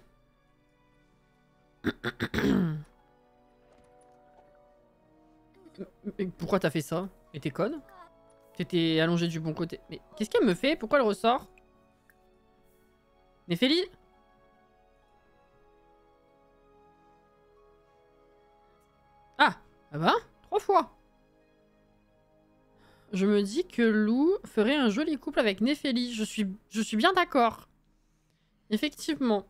Mais pourquoi t'as fait ça? Mais t'es conne? T'étais allongé du bon côté. Mais qu'est-ce qu'elle me fait? Pourquoi elle ressort? Néphélie? Ah! Ah bah? 3 fois! Je me dis que Lou ferait un joli couple avec Néphélie. Je suis bien d'accord. Effectivement.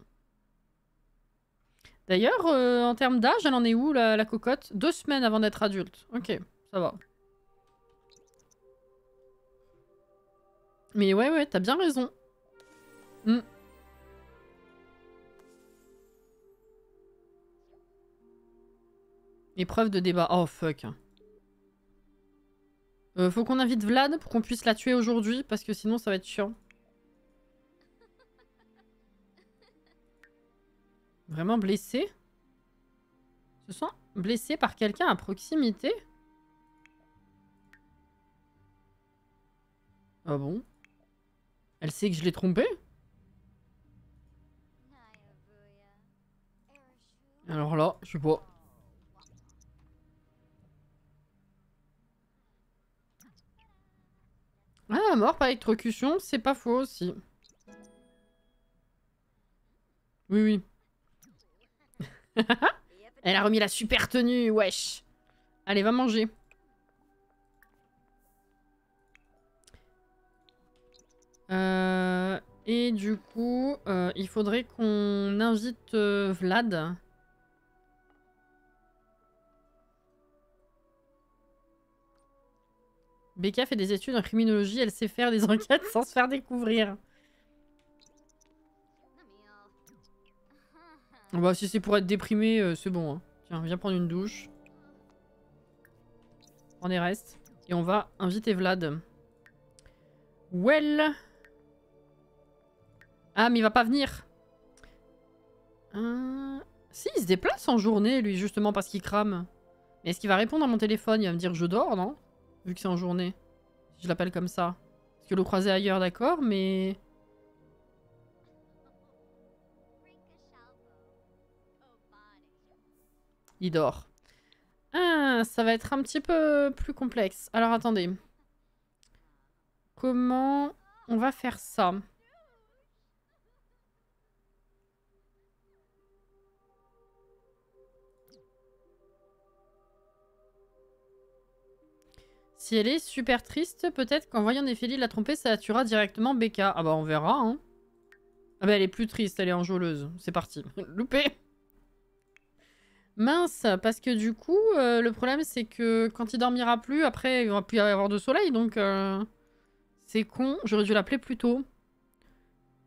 D'ailleurs, en termes d'âge, elle en est où, la cocotte? 2 semaines avant d'être adulte. Ok, ça va. Mais ouais, t'as bien raison. Mm. Épreuve de débat. Oh, fuck. Faut qu'on invite Vlad pour qu'on puisse la tuer aujourd'hui, parce que sinon ça va être chiant. Vraiment blessé? Se sent blessé par quelqu'un à proximité? Ah bon? Elle sait que je l'ai trompé? Alors là, je sais pas. Ah, mort par électrocution, c'est pas faux aussi. Oui, oui. Elle a remis la super tenue, wesh. Allez, va manger. Et du coup, il faudrait qu'on invite Vlad. Becca fait des études en criminologie, elle sait faire des enquêtes sans se faire découvrir. Bah si c'est pour être déprimé, c'est bon. Hein. Tiens, viens prendre une douche. Prends des restes. Et on va inviter Vlad. Well. Ah mais il va pas venir. Si, il se déplace en journée lui justement parce qu'il crame. Mais est-ce qu'il va répondre à mon téléphone? Il va me dire je dors, non? Vu que c'est en journée. Si je l'appelle comme ça. Parce que le croiser ailleurs, d'accord, mais... Il dort. Ah, ça va être un petit peu plus complexe. Alors attendez. Comment on va faire ça? Si elle est super triste, peut-être qu'en voyant Néphélie la tromper, ça tuera directement Becca. Ah bah on verra, hein. Ah bah elle est plus triste, elle est enjôleuse. C'est parti. Loupé. Mince, parce que du coup, le problème c'est que quand il dormira plus, après il va plus y avoir de soleil, donc... C'est con, j'aurais dû l'appeler plus tôt.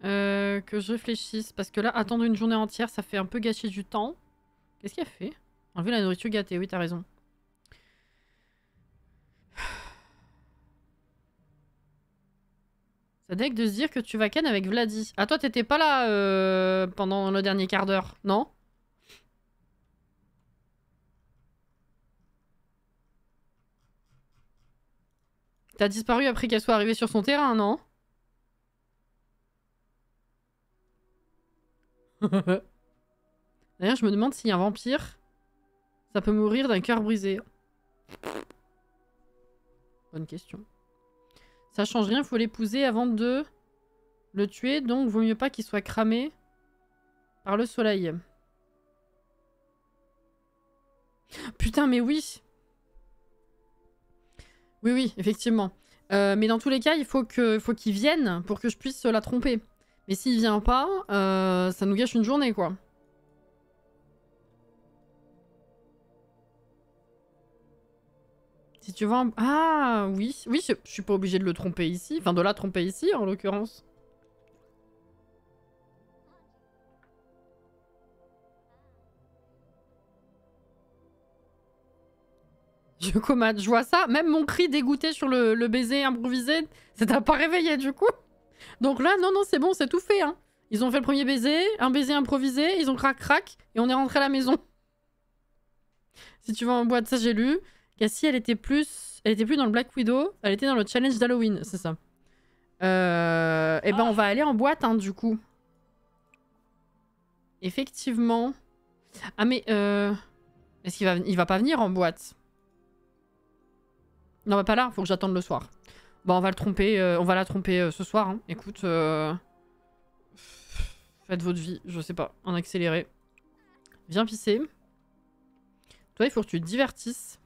Que je réfléchisse, parce que là, attendre une journée entière, ça fait un peu gâcher du temps. Qu'est-ce qu'elle fait? Enlever la nourriture gâtée, oui, t'as raison. Ça deck de se dire que tu vas ken avec Vladi. Ah, toi, t'étais pas là pendant le dernier quart d'heure, non? T'as disparu après qu'elle soit arrivée sur son terrain, non? D'ailleurs, je me demande s'il y a un vampire, ça peut mourir d'un cœur brisé. Bonne question. Ça change rien, faut l'épouser avant de le tuer, donc vaut mieux pas qu'il soit cramé par le soleil. Putain, mais oui. Oui, oui, effectivement. Mais dans tous les cas, il faut qu'il vienne pour que je puisse la tromper. Mais s'il vient pas, ça nous gâche une journée, quoi. Si tu vois... Ah, oui. Oui, je suis pas obligée de le tromper ici. Enfin, de la tromper ici, en l'occurrence. Je commate, je vois ça. Même mon cri dégoûté sur le baiser improvisé, ça t'a pas réveillé, du coup. Donc là, non, non, c'est bon, c'est tout fait, hein. Ils ont fait le premier baiser, un baiser improvisé, ils ont crac-crac, et on est rentré à la maison. Si tu vas en boîte, ça j'ai lu. Cassie, elle était plus dans le Black Widow, elle était dans le challenge d'Halloween, c'est ça. Eh ben, on va aller en boîte, hein, du coup. Effectivement. Ah, mais est-ce qu'il va pas venir en boîte? Non, bah pas là, faut que j'attende le soir. Bon, on va le tromper, on va la tromper ce soir, hein. Écoute, faites votre vie, je sais pas, en accéléré. Viens pisser. Toi, il faut que tu te divertisses.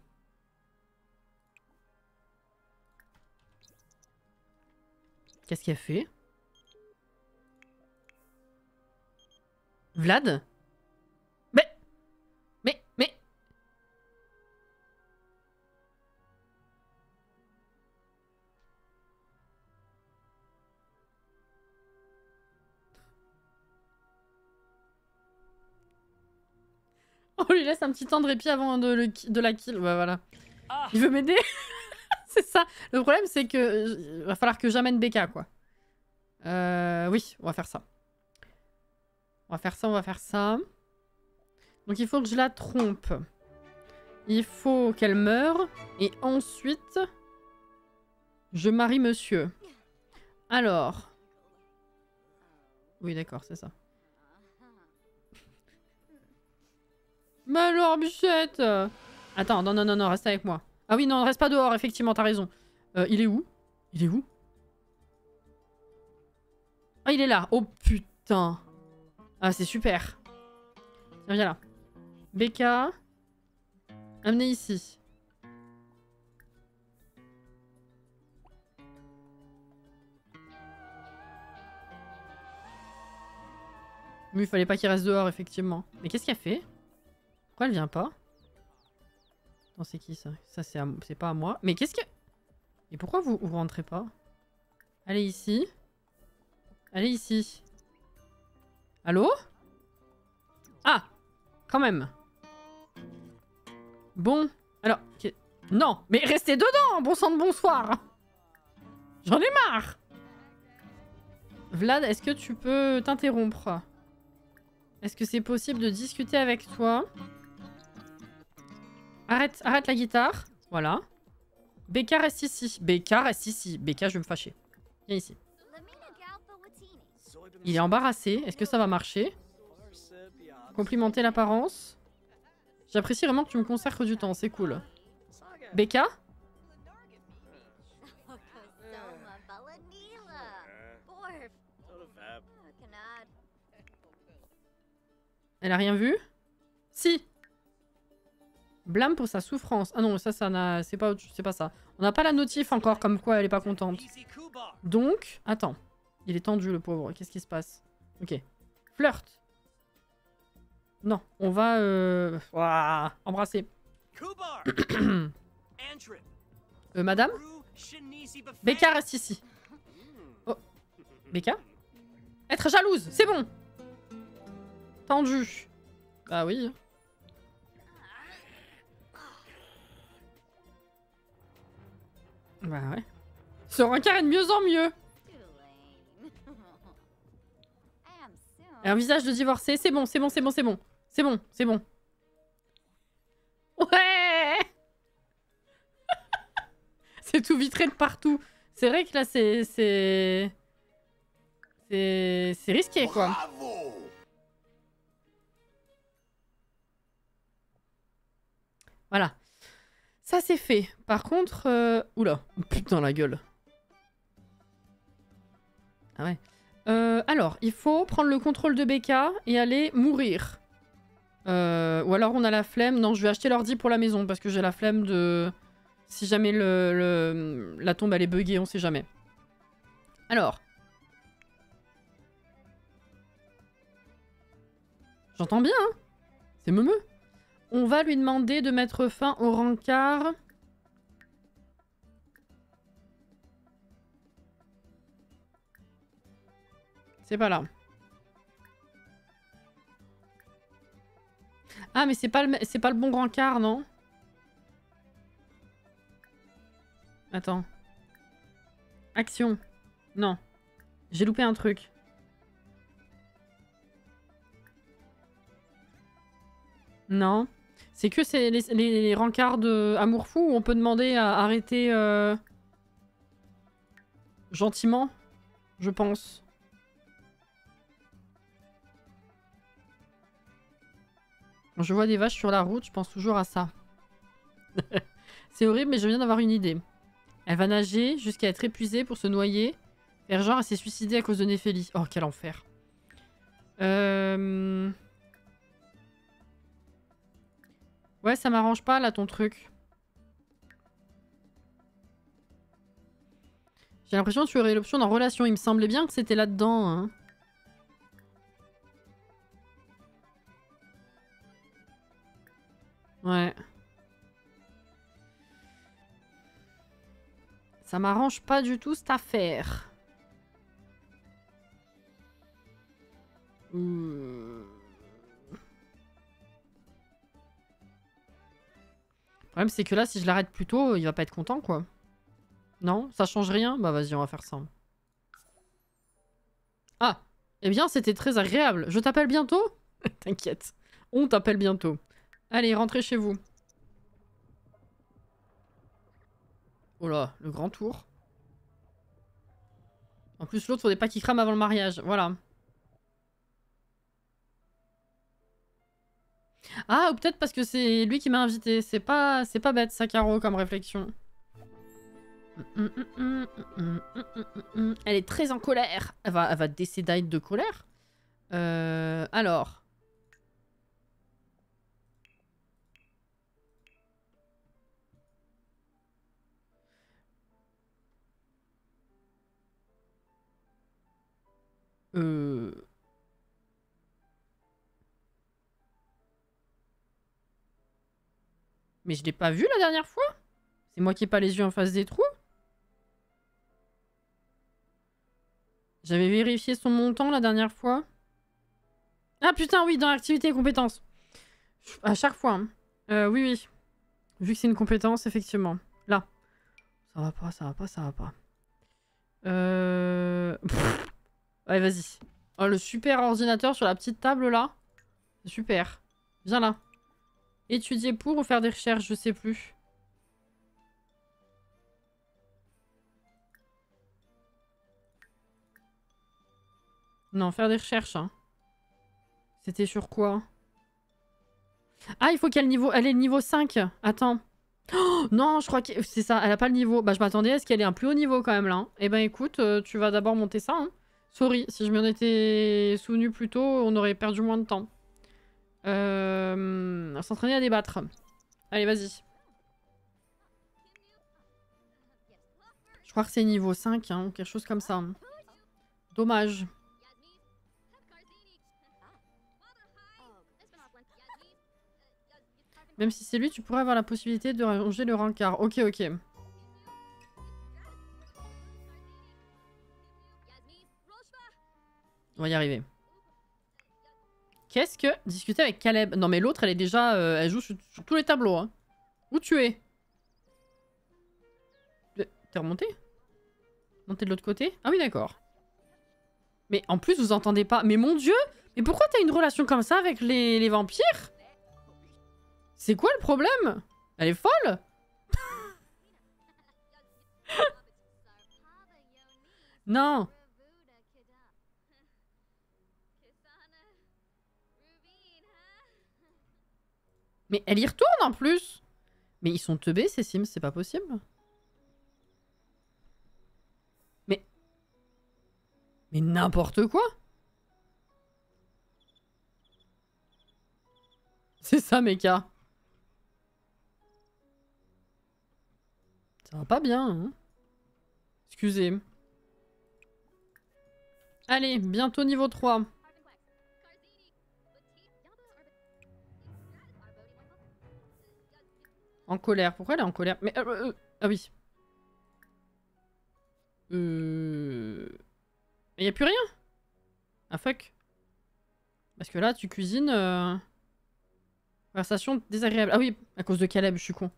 Qu'est-ce qu'il a fait? Vlad? Mais... On lui laisse un petit temps de répit avant de la kill. Ouais, voilà. Il veut m'aider. C'est ça. Le problème, c'est que va falloir que j'amène BK, quoi. Oui, on va faire ça. On va faire ça, on va faire ça. Donc il faut que je la trompe. Il faut qu'elle meure. Et ensuite, je marie monsieur. Alors... Oui, d'accord, c'est ça. Mais alors, bichette! Attends, non, non, non, non, reste avec moi. Ah oui, non, reste pas dehors, effectivement, t'as raison. Il est où? Il est où? Ah, il est là. Oh, putain. Ah, c'est super. Tiens, viens là. BK. Amenez ici. Mais il fallait pas qu'il reste dehors, effectivement. Mais qu'est-ce qu'elle fait? Pourquoi elle vient pas? Non, c'est qui ça? Ça, c'est pas à moi. Mais qu'est-ce que... Et pourquoi vous rentrez pas? Allez ici. Allez ici. Allô? Ah! Quand même. Bon. Alors... Non! Mais restez dedans! Bon sang de bonsoir! J'en ai marre! Vlad, est-ce que tu peux t'interrompre? Est-ce que c'est possible de discuter avec toi? Arrête la guitare. Voilà. BK reste ici. BK reste ici. BK, je vais me fâcher. Viens ici. Il est embarrassé. Est-ce que ça va marcher? Complimenter l'apparence. J'apprécie vraiment que tu me consacres du temps. C'est cool. BK? Elle a rien vu? Si! Blâme pour sa souffrance. Ah non, ça n'a... C'est pas ça. On n'a pas la notif encore, comme quoi elle est pas contente. Donc... Attends. Il est tendu, le pauvre. Qu'est-ce qui se passe? Ok. Flirt. Non, on va... Ouah, embrasser. Madame? Becca reste ici. Oh. Becca? Être jalouse, c'est bon. Tendu. Bah oui. Bah ouais. Ce rencard est de mieux en mieux. Un visage de divorcé, c'est bon, c'est bon, c'est bon, c'est bon. C'est bon, c'est bon. Ouais. C'est tout vitré de partout. C'est vrai que là, c'est risqué, quoi. Bravo! Voilà. Ça c'est fait. Par contre... Oula, putain la gueule. Ah ouais. Alors, il faut prendre le contrôle de BK et aller mourir. Ou alors on a la flemme. Non, je vais acheter l'ordi pour la maison parce que j'ai la flemme de... Si jamais la tombe elle est buggée, on sait jamais. Alors. J'entends bien, hein. C'est meumeux. On va lui demander de mettre fin au rencard. C'est pas là. Ah, mais c'est pas le bon rencard, non? Attends. Action. Non. J'ai loupé un truc. Non. C'est que c'est les rencarts de Amour Fou où on peut demander à arrêter gentiment, je pense. Quand je vois des vaches sur la route, je pense toujours à ça. C'est horrible, mais je viens d'avoir une idée. Elle va nager jusqu'à être épuisée pour se noyer. Faire genre, elle s'est suicidée à cause de Néphélie. Oh, quel enfer. Ouais, ça m'arrange pas, là, ton truc. J'ai l'impression que tu aurais l'option dans relation. Il me semblait bien que c'était là-dedans, hein. Ouais. Ça m'arrange pas du tout, cette affaire. Le problème, c'est que là, si je l'arrête plus tôt, il va pas être content, quoi. Non? Ça change rien? Bah vas-y, on va faire ça. Ah! Eh bien, c'était très agréable. Je t'appelle bientôt? T'inquiète. On t'appelle bientôt. Allez, rentrez chez vous. Oh là, le grand tour. En plus, l'autre, faudrait pas qu'il crame avant le mariage. Voilà. Ah, ou peut-être parce que c'est lui qui m'a invité. C'est pas bête, ça, Caro, comme réflexion. Elle est très en colère. Elle va décéder de colère. Alors. Mais je l'ai pas vu la dernière fois? C'est moi qui ai pas les yeux en face des trous? J'avais vérifié son montant la dernière fois. Ah putain, oui, dans activité et compétences. À chaque fois. Hein. Oui, oui. Vu que c'est une compétence, effectivement. Là. Ça va pas, ça va pas, ça va pas. Allez, vas-y. Oh, le super ordinateur sur la petite table, là. C'est super. Viens là. Étudier pour ou faire des recherches, je sais plus. Non, faire des recherches. Hein. C'était sur quoi? Ah, il faut qu'elle ait le niveau 5. Attends. Oh, non, je crois que c'est ça. Elle a pas le niveau. Bah, je m'attendais à ce qu'elle ait un plus haut niveau quand même là. Eh ben écoute, tu vas d'abord monter ça. Hein. Sorry, si je m'en étais souvenu plus tôt, on aurait perdu moins de temps. S'entraîner à débattre. Allez, vas-y. Je crois que c'est niveau 5, hein, ou quelque chose comme ça. Dommage. Même si c'est lui, tu pourrais avoir la possibilité de ranger le rencard. Ok, ok. On va y arriver. Qu'est-ce que... Discuter avec Caleb. Non mais l'autre, elle est déjà... elle joue sur tous les tableaux. Hein. Où tu es? T'es remonté? Non, t'es de l'autre côté? Ah oui, d'accord. Mais en plus, vous entendez pas... Mais mon dieu! Mais pourquoi t'as une relation comme ça avec les vampires? C'est quoi le problème? Elle est folle? Non. Mais elle y retourne en plus. Mais ils sont teubés ces Sims, c'est pas possible. Mais n'importe quoi. C'est ça, Mecha. Ça va pas bien, hein. Excusez. Allez, bientôt niveau 3. En colère. Pourquoi elle est en colère? Mais ah oui. Mais y a plus rien. Ah fuck. Parce que là, tu cuisines... Conversation désagréable. Ah oui, à cause de Caleb, je suis con.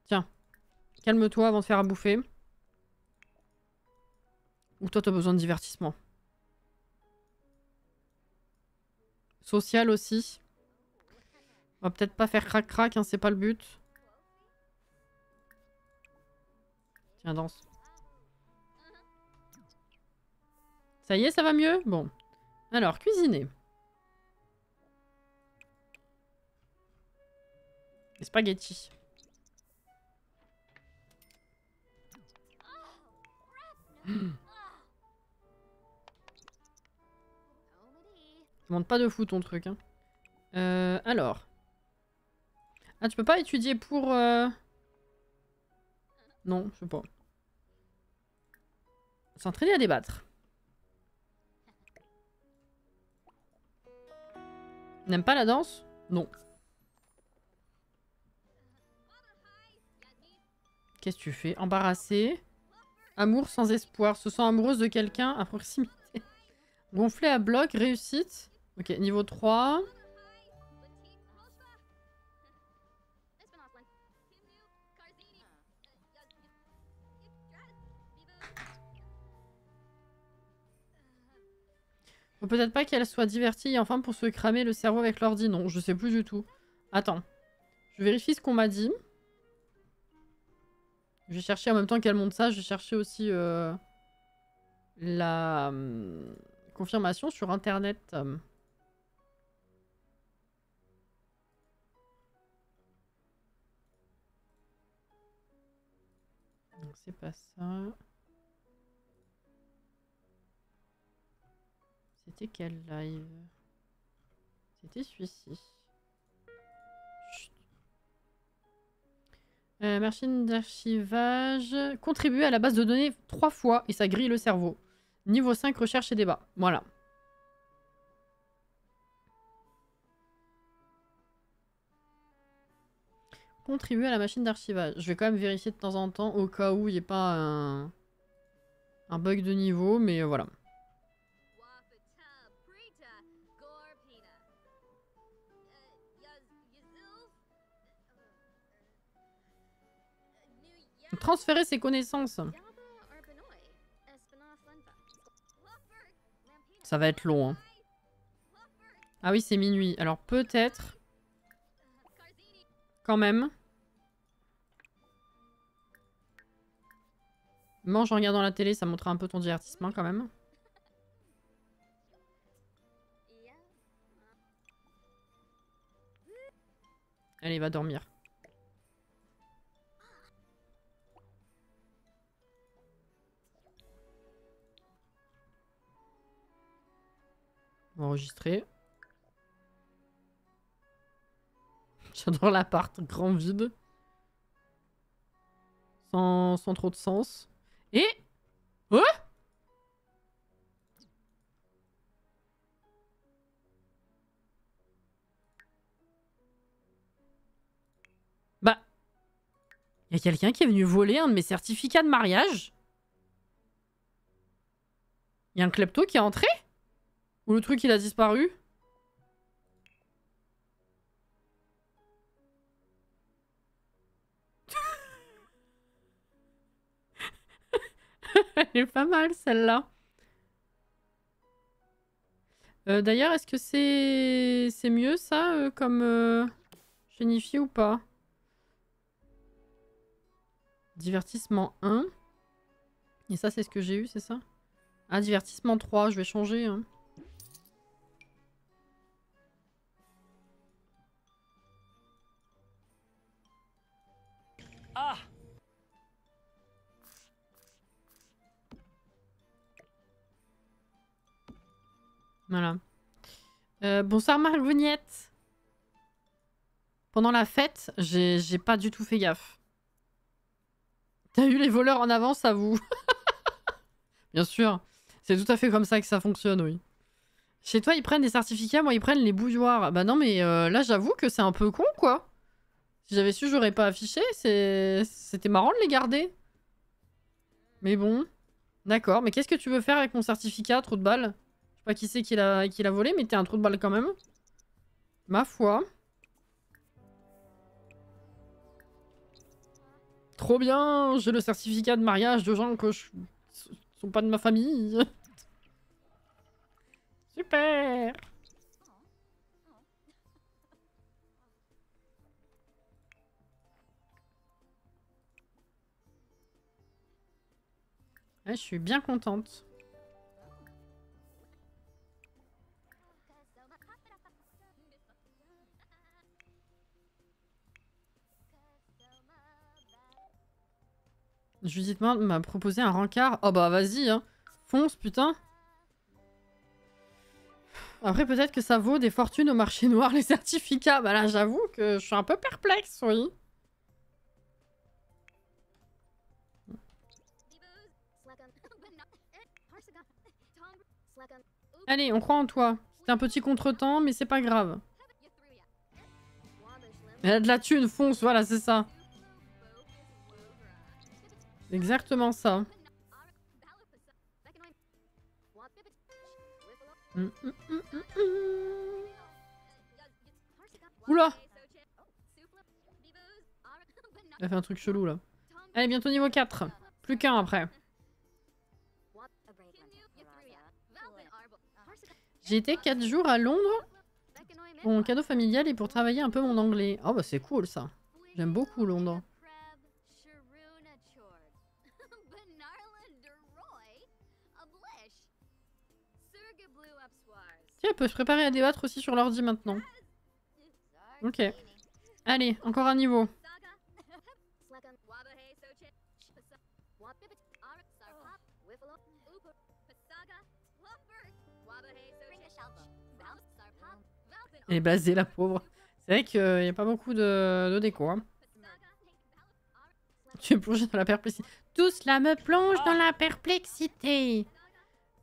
Tiens. Calme-toi avant de faire à bouffer. Ou toi, t'as besoin de divertissement. Social aussi. On va peut-être pas faire crac-crac, hein, c'est pas le but. Tiens, danse. Ça y est, ça va mieux? Bon. Alors, cuisiner. Les spaghettis. Ça monte pas de fou ton truc. Hein. Alors. Ah, tu peux pas étudier pour... Non, je sais pas. S'entraîner à débattre. N'aime pas la danse? Non. Qu'est-ce que tu fais? Embarrassé. Amour sans espoir. Se sent amoureuse de quelqu'un à proximité. Gonflé à bloc. Réussite. Ok, niveau 3. Faut peut-être pas qu'elle soit divertie enfin pour se cramer le cerveau avec l'ordi. Non, je sais plus du tout. Attends. Je vérifie ce qu'on m'a dit. Je vais chercher en même temps qu'elle monte ça. Je vais chercher aussi la confirmation sur internet. C'est pas ça. C'était quel live? C'était celui-ci. Machine d'archivage. Contribuer à la base de données 3 fois et ça grille le cerveau. Niveau 5, recherche et débat. Voilà. Contribuer à la machine d'archivage. Je vais quand même vérifier de temps en temps au cas où il n'y ait pas un bug de niveau, mais voilà. Transférer ses connaissances. Ça va être long. Hein. Ah oui, c'est minuit. Alors peut-être... Quand même. Mange en regardant la télé, ça montrera un peu ton divertissement quand même. Allez, va dormir. On va enregistrer. J'adore l'appart, grand vide. Sans trop de sens. Et... Oh! Bah... Y a quelqu'un qui est venu voler un de mes certificats de mariage? Y a un klepto qui est entré? Ou le truc il a disparu? Elle est pas mal celle-là. D'ailleurs, est-ce que c'est mieux ça comme génifié ou pas? Divertissement 1. Et ça, c'est ce que j'ai eu, c'est ça? Ah, divertissement 3, je vais changer. Hein. Ah! Voilà. Bonsoir Margognette. Pendant la fête, j'ai pas du tout fait gaffe. T'as eu les voleurs en avance, à vous. Bien sûr. C'est tout à fait comme ça que ça fonctionne, oui. Chez toi, ils prennent des certificats, moi, ils prennent les bouilloires. Bah non, mais là, j'avoue que c'est un peu con, quoi. Si j'avais su, j'aurais pas affiché. C'était marrant de les garder. Mais bon. D'accord. Mais qu'est-ce que tu veux faire avec mon certificat, trou de balle? Je sais pas qui c'est qui l'a volé, mais t'es un trou de balle quand même. Ma foi. Trop bien. J'ai le certificat de mariage de gens que je... sont pas de ma famille. Super. Ouais, je suis bien contente. Judith m'a proposé un rencard. Oh bah vas-y, hein. Fonce, putain. Après, peut-être que ça vaut des fortunes au marché noir, les certificats. Bah là, j'avoue que je suis un peu perplexe, oui. Allez, on croit en toi. C'était un petit contretemps, mais c'est pas grave. Elle a de la thune, fonce, voilà, c'est ça. Exactement ça. Oula! Elle a fait un truc chelou là. Allez, bientôt niveau 4. Plus qu'un après. J'ai été 4 jours à Londres pour mon cadeau familial et pour travailler un peu mon anglais. Oh bah c'est cool ça. J'aime beaucoup Londres. Tiens, elle peut se préparer à débattre aussi sur l'ordi maintenant. Ok. Allez, encore un niveau. Elle est blasée, la pauvre. C'est vrai qu'il n'y a pas beaucoup de déco. Hein. Tu es plongé dans la perplexité. Tout cela me plonge dans la perplexité.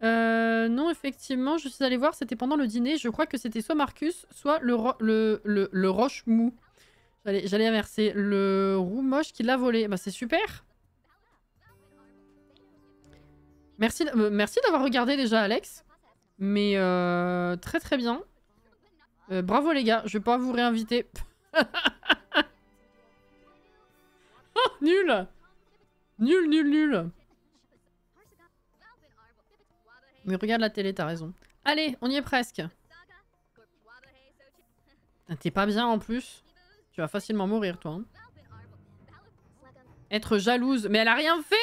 Non, effectivement, je suis allée voir, c'était pendant le dîner. Je crois que c'était soit Marcus, soit le roche mou. J'allais inverser. Le roux moche qui l'a volé. Bah, c'est super. Merci d'avoir regardé déjà, Alex. Mais très très bien. Bravo les gars, je vais pas vous réinviter. Oh, nul. Nul, nul, nul. Mais regarde la télé, t'as raison. Allez, on y est presque. T'es pas bien en plus. Tu vas facilement mourir, toi. Hein. Être jalouse. Mais elle a rien fait.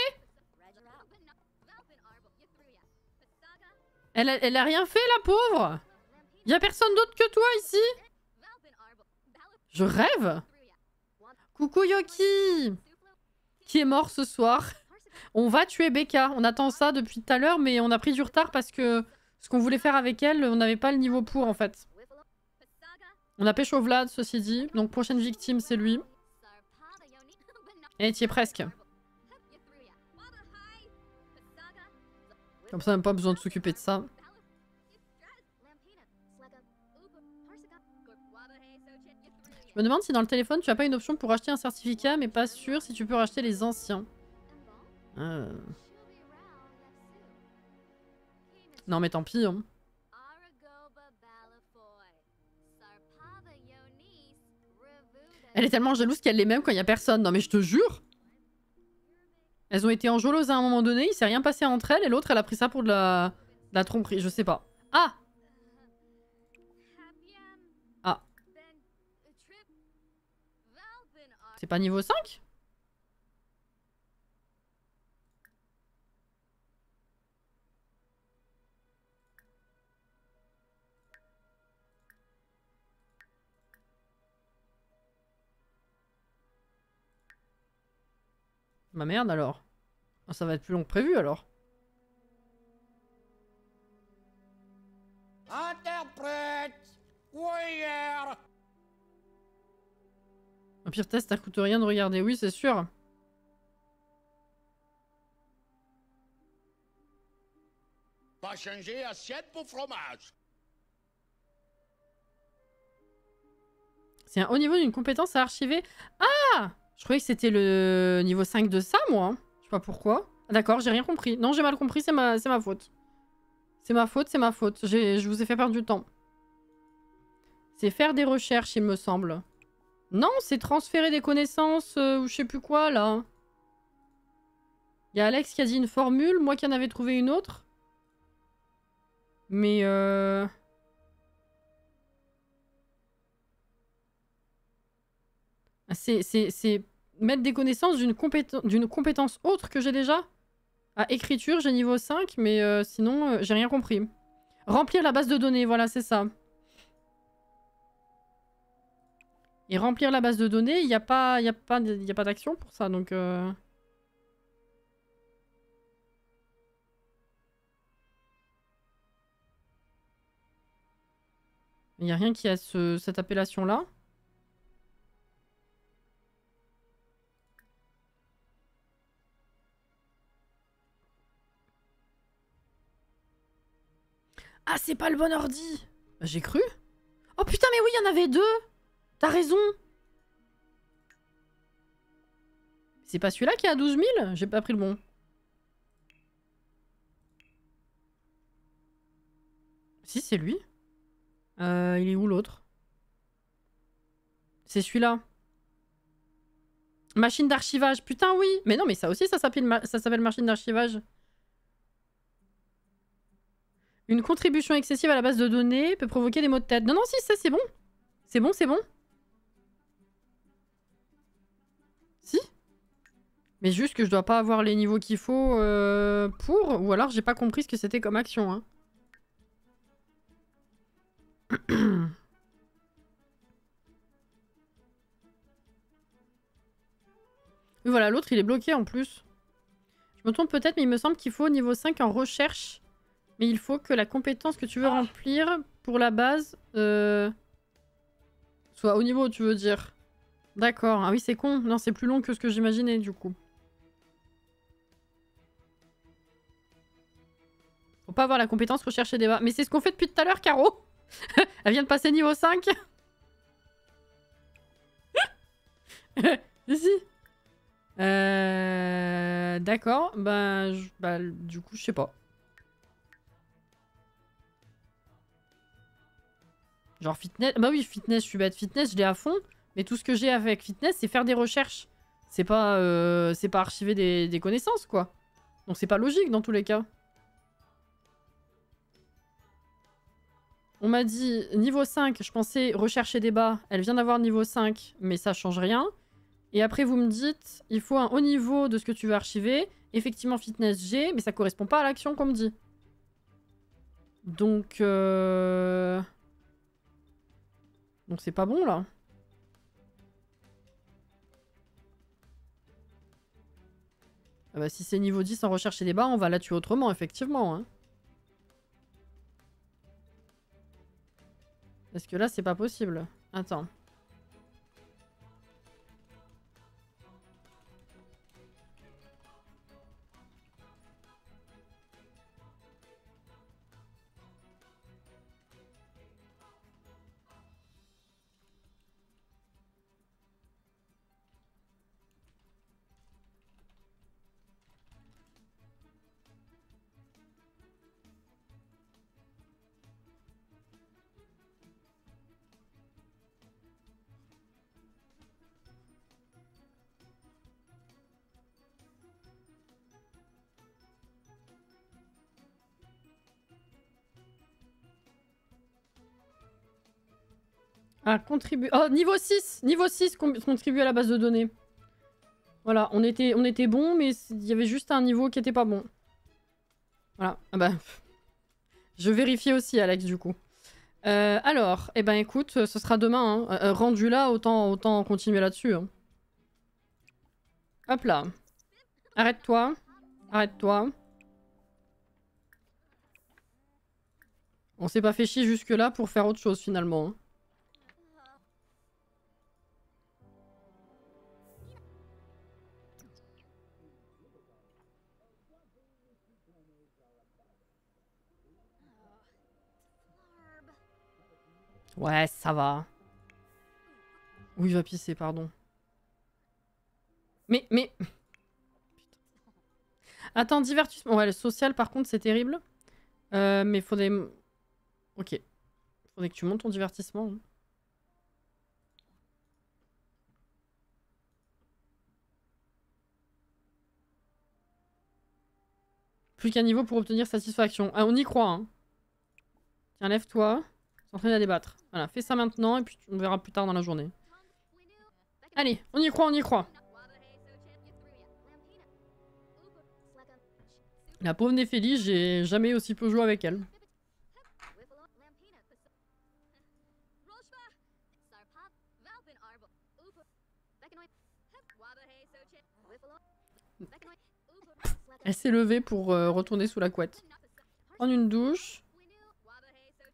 Elle a rien fait, la pauvre. Y a personne d'autre que toi ici. Je rêve. Coucou Yoki. Qui est mort ce soir. On va tuer Becca. On attend ça depuis tout à l'heure, mais on a pris du retard parce que ce qu'on voulait faire avec elle, on n'avait pas le niveau pour, en fait. On a pécho Vlad, ceci dit. Donc, prochaine victime, c'est lui. Et tu y es presque. Comme ça, même pas besoin de s'occuper de ça. Je me demande si dans le téléphone, tu as pas une option pour acheter un certificat, mais pas sûr si tu peux racheter les anciens. Non, mais tant pis. Hein. Elle est tellement jalouse qu'elle les même quand il y a personne. Non, mais je te jure. Elles ont été enjôleuses à un moment donné, il s'est rien passé entre elles, et l'autre, elle a pris ça pour de la tromperie. Je sais pas. Ah! Ah. C'est pas niveau 5? Bah merde alors. Ah, ça va être plus long que prévu alors. Interprète. Warrior. Un pire test, ça coûte rien de regarder. Oui, c'est sûr. Pas changer assiette pour fromage. C'est un haut niveau d'une compétence à archiver. Ah! Je croyais que c'était le niveau 5 de ça, moi. Je sais pas pourquoi. Ah, d'accord, j'ai rien compris. Non, j'ai mal compris, c'est ma faute. C'est ma faute, c'est ma faute. Je vous ai fait perdre du temps. C'est faire des recherches, il me semble. Non, c'est transférer des connaissances ou je sais plus quoi, là. Il y a Alex qui a dit une formule, moi qui en avais trouvé une autre. Mais c'est mettre des connaissances d'une compétence autre que j'ai déjà. À écriture, j'ai niveau 5, mais sinon, j'ai rien compris. Remplir la base de données, voilà, c'est ça. Et remplir la base de données, il n'y a pas d'action pour ça, donc... Il n'y a rien qui a cette appellation-là. Ah, c'est pas le bon ordi. Bah, j'ai cru. Oh putain, mais oui, il y en avait deux. T'as raison. C'est pas celui-là qui est à 12 000? J'ai pas pris le bon. Si, c'est lui. Il est où l'autre? C'est celui-là. Machine d'archivage. Putain, oui. Mais non, mais ça aussi, ça s'appelle machine d'archivage. Une contribution excessive à la base de données peut provoquer des maux de tête. Non, non, si, ça, c'est bon. C'est bon, c'est bon. Si. Mais juste que je dois pas avoir les niveaux qu'il faut pour. Ou alors, j'ai pas compris ce que c'était comme action. Hein. Oui, voilà, l'autre, il est bloqué en plus. Je me trompe peut-être, mais il me semble qu'il faut niveau 5 en recherche. Mais il faut que la compétence que tu veux remplir pour la base soit au niveau, tu veux dire. D'accord. Ah oui, c'est con. Non, c'est plus long que ce que j'imaginais, du coup. Faut pas avoir la compétence recherche et débat. Mais c'est ce qu'on fait depuis tout à l'heure, Caro. Elle vient de passer niveau 5. Ici. D'accord. Bah, du coup, je sais pas. Genre fitness. Bah oui, fitness, je suis bête. Fitness, je l'ai à fond. Mais tout ce que j'ai avec fitness, c'est faire des recherches. C'est pas archiver des connaissances, quoi. Donc c'est pas logique dans tous les cas. On m'a dit niveau 5, je pensais recherche et débat. Elle vient d'avoir niveau 5, mais ça change rien. Et après, vous me dites, il faut un haut niveau de ce que tu veux archiver. Effectivement, fitness, G, mais ça correspond pas à l'action qu'on me dit. Donc, donc c'est pas bon, là. Ah bah, si c'est niveau 10 en recherche et débat, on va la tuer autrement, effectivement. Hein. Parce que là, c'est pas possible. Attends. Ah, contribue. Oh, niveau 6! Niveau 6, contribue à la base de données. Voilà, on était bon, mais il y avait juste un niveau qui était pas bon. Voilà. Ah bah. Je vérifie aussi, Alex, du coup. Alors, eh ben écoute, ce sera demain. Hein. Rendu là, autant continuer là-dessus. Hein. Hop là. Arrête-toi. Arrête-toi. On s'est pas fait chier jusque-là pour faire autre chose finalement. Ouais, ça va. Oui, il va pisser, pardon. Mais... Putain. Attends, divertissement. Ouais, le social, par contre, c'est terrible. Mais faudrait... Ok. Faudrait que tu montes ton divertissement. Hein. Plus qu'un niveau pour obtenir satisfaction. Ah, on y croit, hein. Tiens, lève-toi. S'entraîner à débattre. Voilà, fais ça maintenant et puis on verra plus tard dans la journée. Allez, on y croit, on y croit. La pauvre Néphélie, j'ai jamais aussi peu joué avec elle. Elle s'est levée pour retourner sous la couette. Prendre une douche.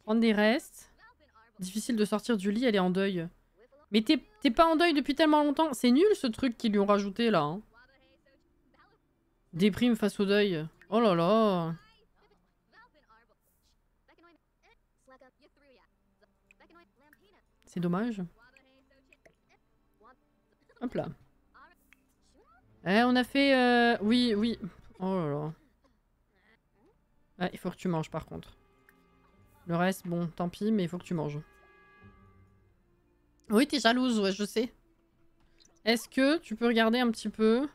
Prendre des restes. Difficile de sortir du lit, elle est en deuil. Mais t'es pas en deuil depuis tellement longtemps. C'est nul ce truc qu'ils lui ont rajouté là. Hein. Déprime face au deuil. Oh là là. C'est dommage. Hop là. On a fait... Oui, oui. Oh là là. Ah, il faut que tu manges par contre. Le reste, bon, tant pis, mais il faut que tu manges. Oui, t'es jalouse, ouais, je sais. Est-ce que tu peux regarder un petit peu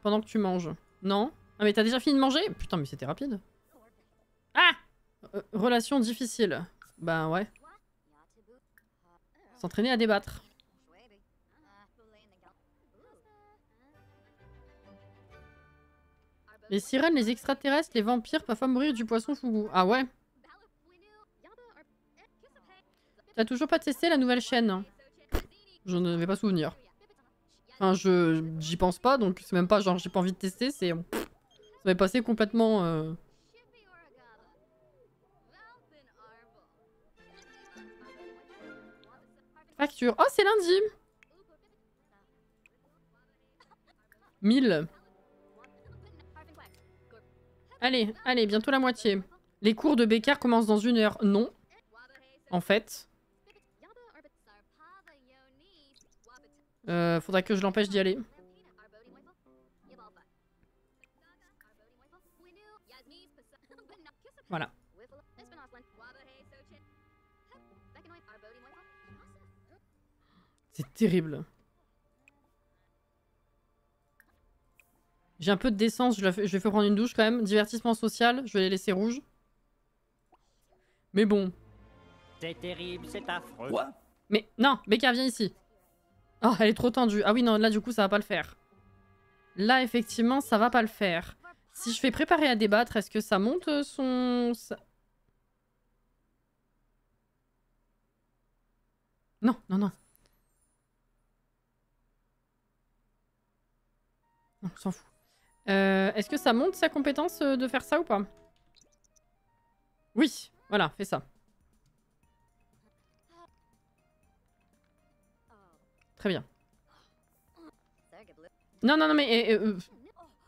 pendant que tu manges? Non? Ah, mais t'as déjà fini de manger? Putain, mais c'était rapide. Ah! Relation difficile. Ben ouais. S'entraîner à débattre. Les sirènes, les extraterrestres, les vampires peuvent pas mourir du poisson fougou. Ah ouais? T'as toujours pas testé la nouvelle chaîne? Je n'en avais pas souvenir. Enfin, j'y pense pas, donc c'est même pas genre j'ai pas envie de tester, c'est... Ça m'est passé complètement... Facture. Oh, c'est lundi! 1000. Allez, allez, bientôt la moitié. Les cours de Bécard commencent dans 1 heure. Non. En fait. Faudra que je l'empêche d'y aller. Voilà. C'est terrible. J'ai un peu de décence, je vais faire prendre une douche quand même. Divertissement social, je vais les laisser rouges. Mais bon. C'est terrible, c'est affreux. Quoi? Mais non, Bécard, viens ici. Oh, elle est trop tendue. Ah oui, non, là du coup, ça va pas le faire. Là, effectivement, ça va pas le faire. Si je fais préparer à débattre, est-ce que ça monte son... Non, non, non. Non, on s'en fout. Est-ce que ça monte sa compétence de faire ça ou pas? Oui, voilà, fais ça. Très bien. Non, non, non, mais...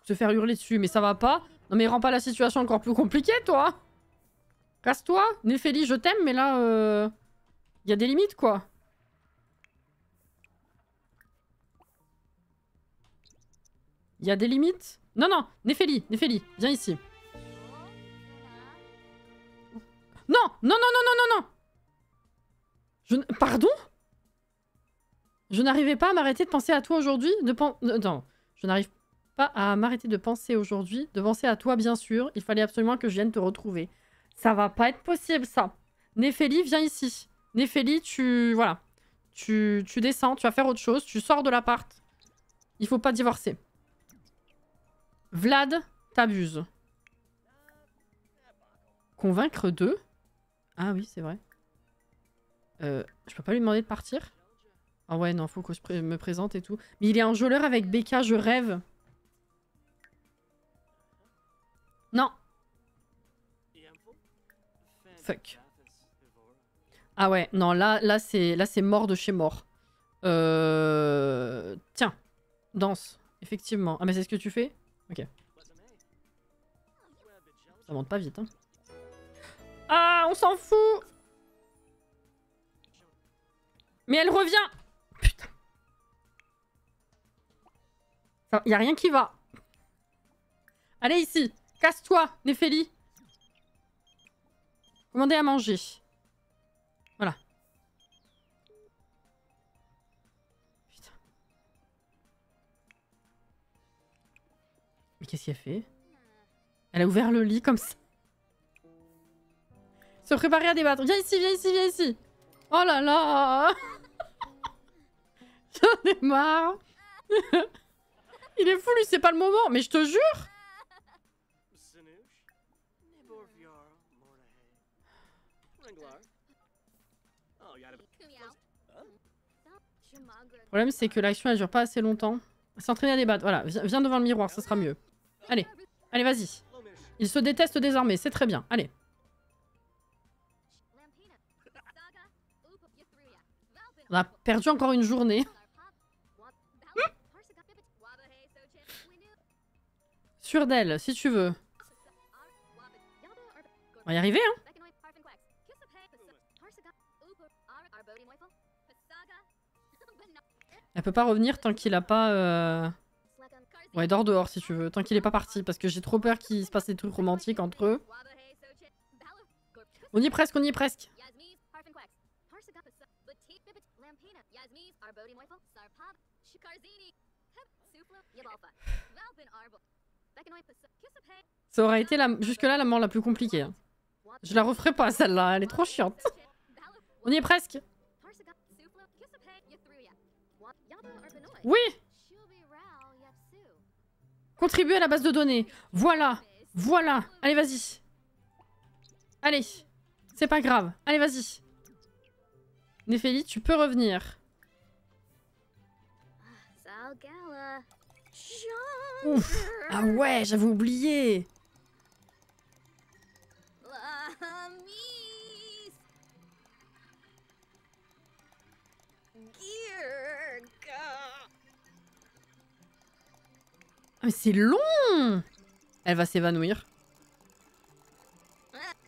se faire hurler dessus, mais ça va pas. Non, mais rends pas la situation encore plus compliquée, toi. Casse-toi. Néphélie, je t'aime, mais là... y a des limites, quoi. Y a des limites. Non, non, Néphélie, Néphélie, viens ici. Non, non, non, non, non, non, non. Pardon? Je n'arrivais pas à m'arrêter de penser à toi aujourd'hui. Non, je n'arrive pas à m'arrêter de penser aujourd'hui. De penser à toi, bien sûr. Il fallait absolument que je vienne te retrouver. Ça va pas être possible, ça. Néphélie, viens ici. Néphélie, tu... Voilà. Tu descends, tu vas faire autre chose. Tu sors de l'appart. Il faut pas divorcer. Vlad, t'abuses. Convaincre d'eux? Ah oui, c'est vrai. Je peux pas lui demander de partir? Ah ouais, non, faut que je me présente et tout. Mais il est enjôleur avec Becca, je rêve. Non. Fuck. Ah ouais, non, là c'est mort de chez mort. Tiens, danse, effectivement. Ah mais c'est ce que tu fais? Ok. Ça monte pas vite, hein. Ah, on s'en fout. Mais elle revient. Putain. Y a rien qui va. Allez ici. Casse-toi, Néphélie. Commandez à manger. Voilà. Putain. Mais qu'est-ce qu'elle fait? Elle a ouvert le lit comme ça. Se préparer à débattre. Viens ici, viens ici, viens ici. Oh là là. J'en ai marre. Il est fou, lui, c'est pas le moment. Mais je te jure. Le problème, c'est que l'action, elle dure pas assez longtemps. S'entraîner à débattre. Voilà, viens devant le miroir, ça sera mieux. Allez, allez, vas-y. Ils se détestent désormais, c'est très bien. Allez. On a perdu encore une journée. Sûr d'elle, si tu veux. On va y arriver, hein. Elle peut pas revenir tant qu'il a pas... Ouais, dors dehors si tu veux, tant qu'il est pas parti, parce que j'ai trop peur qu'il se passe des trucs romantiques entre eux. On y est presque, on y est presque. Ça aurait été jusque-là la mort la plus compliquée. Hein. Je la referai pas celle-là, elle est trop chiante. On y est presque. Oui. Contribuer à la base de données. Voilà. Voilà. Allez, vas-y. Allez. C'est pas grave. Allez, vas-y. Néphélie, tu peux revenir. Ouf. Ah ouais, j'avais oublié. Ah mais c'est long. Elle va s'évanouir.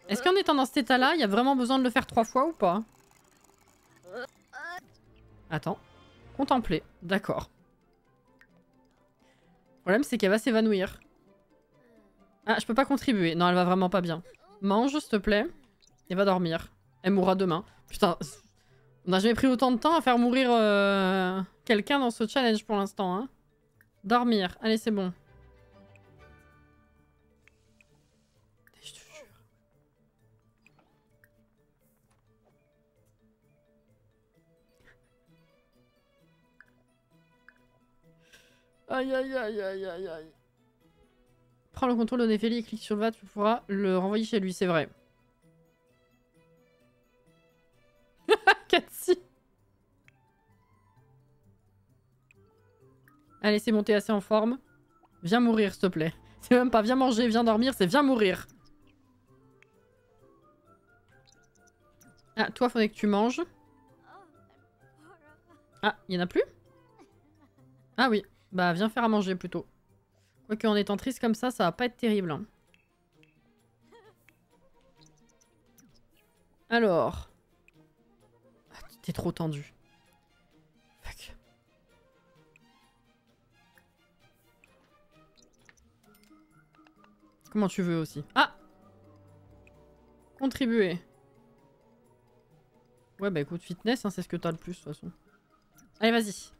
Est-ce qu'en étant dans cet état-là, il y a vraiment besoin de le faire 3 fois ou pas? Attends. Contempler. D'accord. Le problème, c'est qu'elle va s'évanouir. Ah, je peux pas contribuer. Non, elle va vraiment pas bien. Mange, s'il te plaît. Et va dormir. Elle mourra demain. Putain, on n'a jamais pris autant de temps à faire mourir quelqu'un dans ce challenge pour l'instant. Hein. Dormir. Allez, c'est bon. Je te jure. Aïe, aïe, aïe, aïe, aïe, aïe. Prends le contrôle de Néphélie et clique sur le VAT, tu pourras le renvoyer chez lui, c'est vrai. Cathy. Allez, c'est bon, t'es assez en forme. Viens mourir, s'il te plaît. C'est même pas viens manger, viens dormir, c'est viens mourir. Ah, toi, faudrait que tu manges. Ah, il y en a plus? Ah oui, bah viens faire à manger plutôt. Quoique en étant triste comme ça va pas être terrible. Hein. Alors... Ah, t'es trop tendu. Fuck. Comment tu veux aussi. Ah! Contribuer. Ouais, bah écoute, fitness, hein, c'est ce que t'as le plus, de toute façon. Allez, vas-y.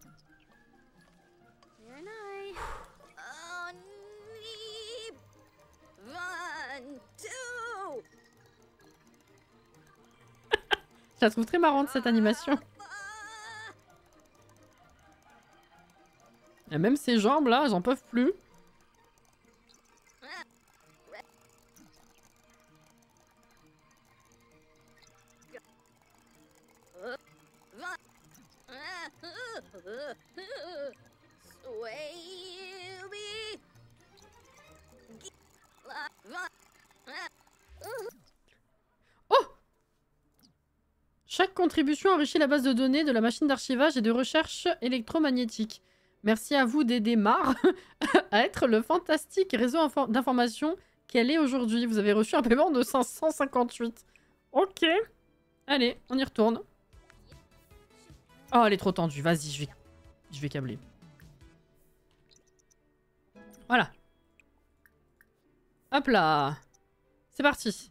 Je la trouve très marrante, cette animation. Et même ses jambes, là, j'en peux plus. Chaque contribution enrichit la base de données de la machine d'archivage et de recherche électromagnétique. Merci à vous d'aider Mar à être le fantastique réseau d'information qu'elle est aujourd'hui. Vous avez reçu un paiement de 558. Ok. Allez, on y retourne. Oh, elle est trop tendue. Vas-y, je vais câbler. Voilà. Hop là. C'est parti.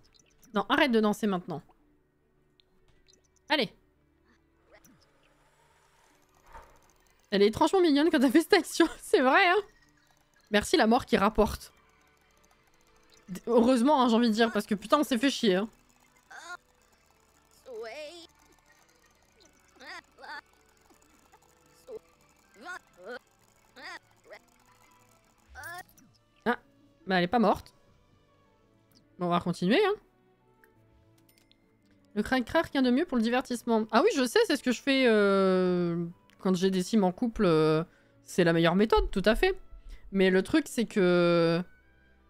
Non, arrête de danser maintenant. Allez. Elle est étrangement mignonne quand t'as fait cette action. C'est vrai, hein. Merci la mort qui rapporte. Heureusement, hein, j'ai envie de dire, parce que putain, on s'est fait chier. Hein. Ah, bah elle est pas morte. Bon, on va continuer, hein. Le crack-crack, rien de mieux pour le divertissement. Ah oui, je sais, c'est ce que je fais quand j'ai des sims en couple. C'est la meilleure méthode, tout à fait. Mais le truc, c'est que...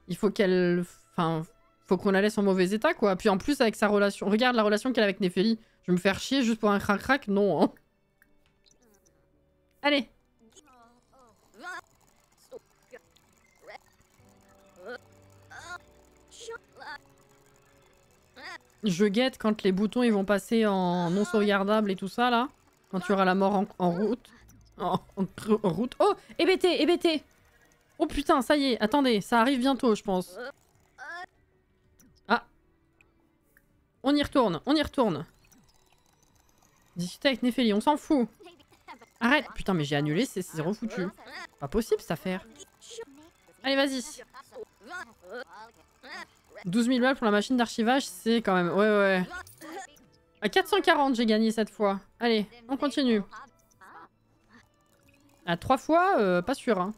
Il faut qu'elle... Enfin, faut qu'on la laisse en mauvais état, quoi. Puis en plus, avec sa relation... Regarde la relation qu'elle a avec Néphélie. Je vais me faire chier juste pour un crac-crac? Non, hein. Allez. Je guette quand les boutons ils vont passer en non sauvegardable et tout ça, là. Quand tu auras la mort en route. En route. Oh, hébété, hébété. Oh putain, ça y est. Attendez, ça arrive bientôt, je pense. Ah. On y retourne, on y retourne. Discuter avec Néphélie, on s'en fout. Arrête. Putain, mais j'ai annulé, c'est zéro foutu. Pas possible, cette affaire. Allez, vas-y. 12 000 balles pour la machine d'archivage, c'est quand même... Ouais. À 440, j'ai gagné cette fois. Allez, on continue. À 3 fois, pas sûr. Hein.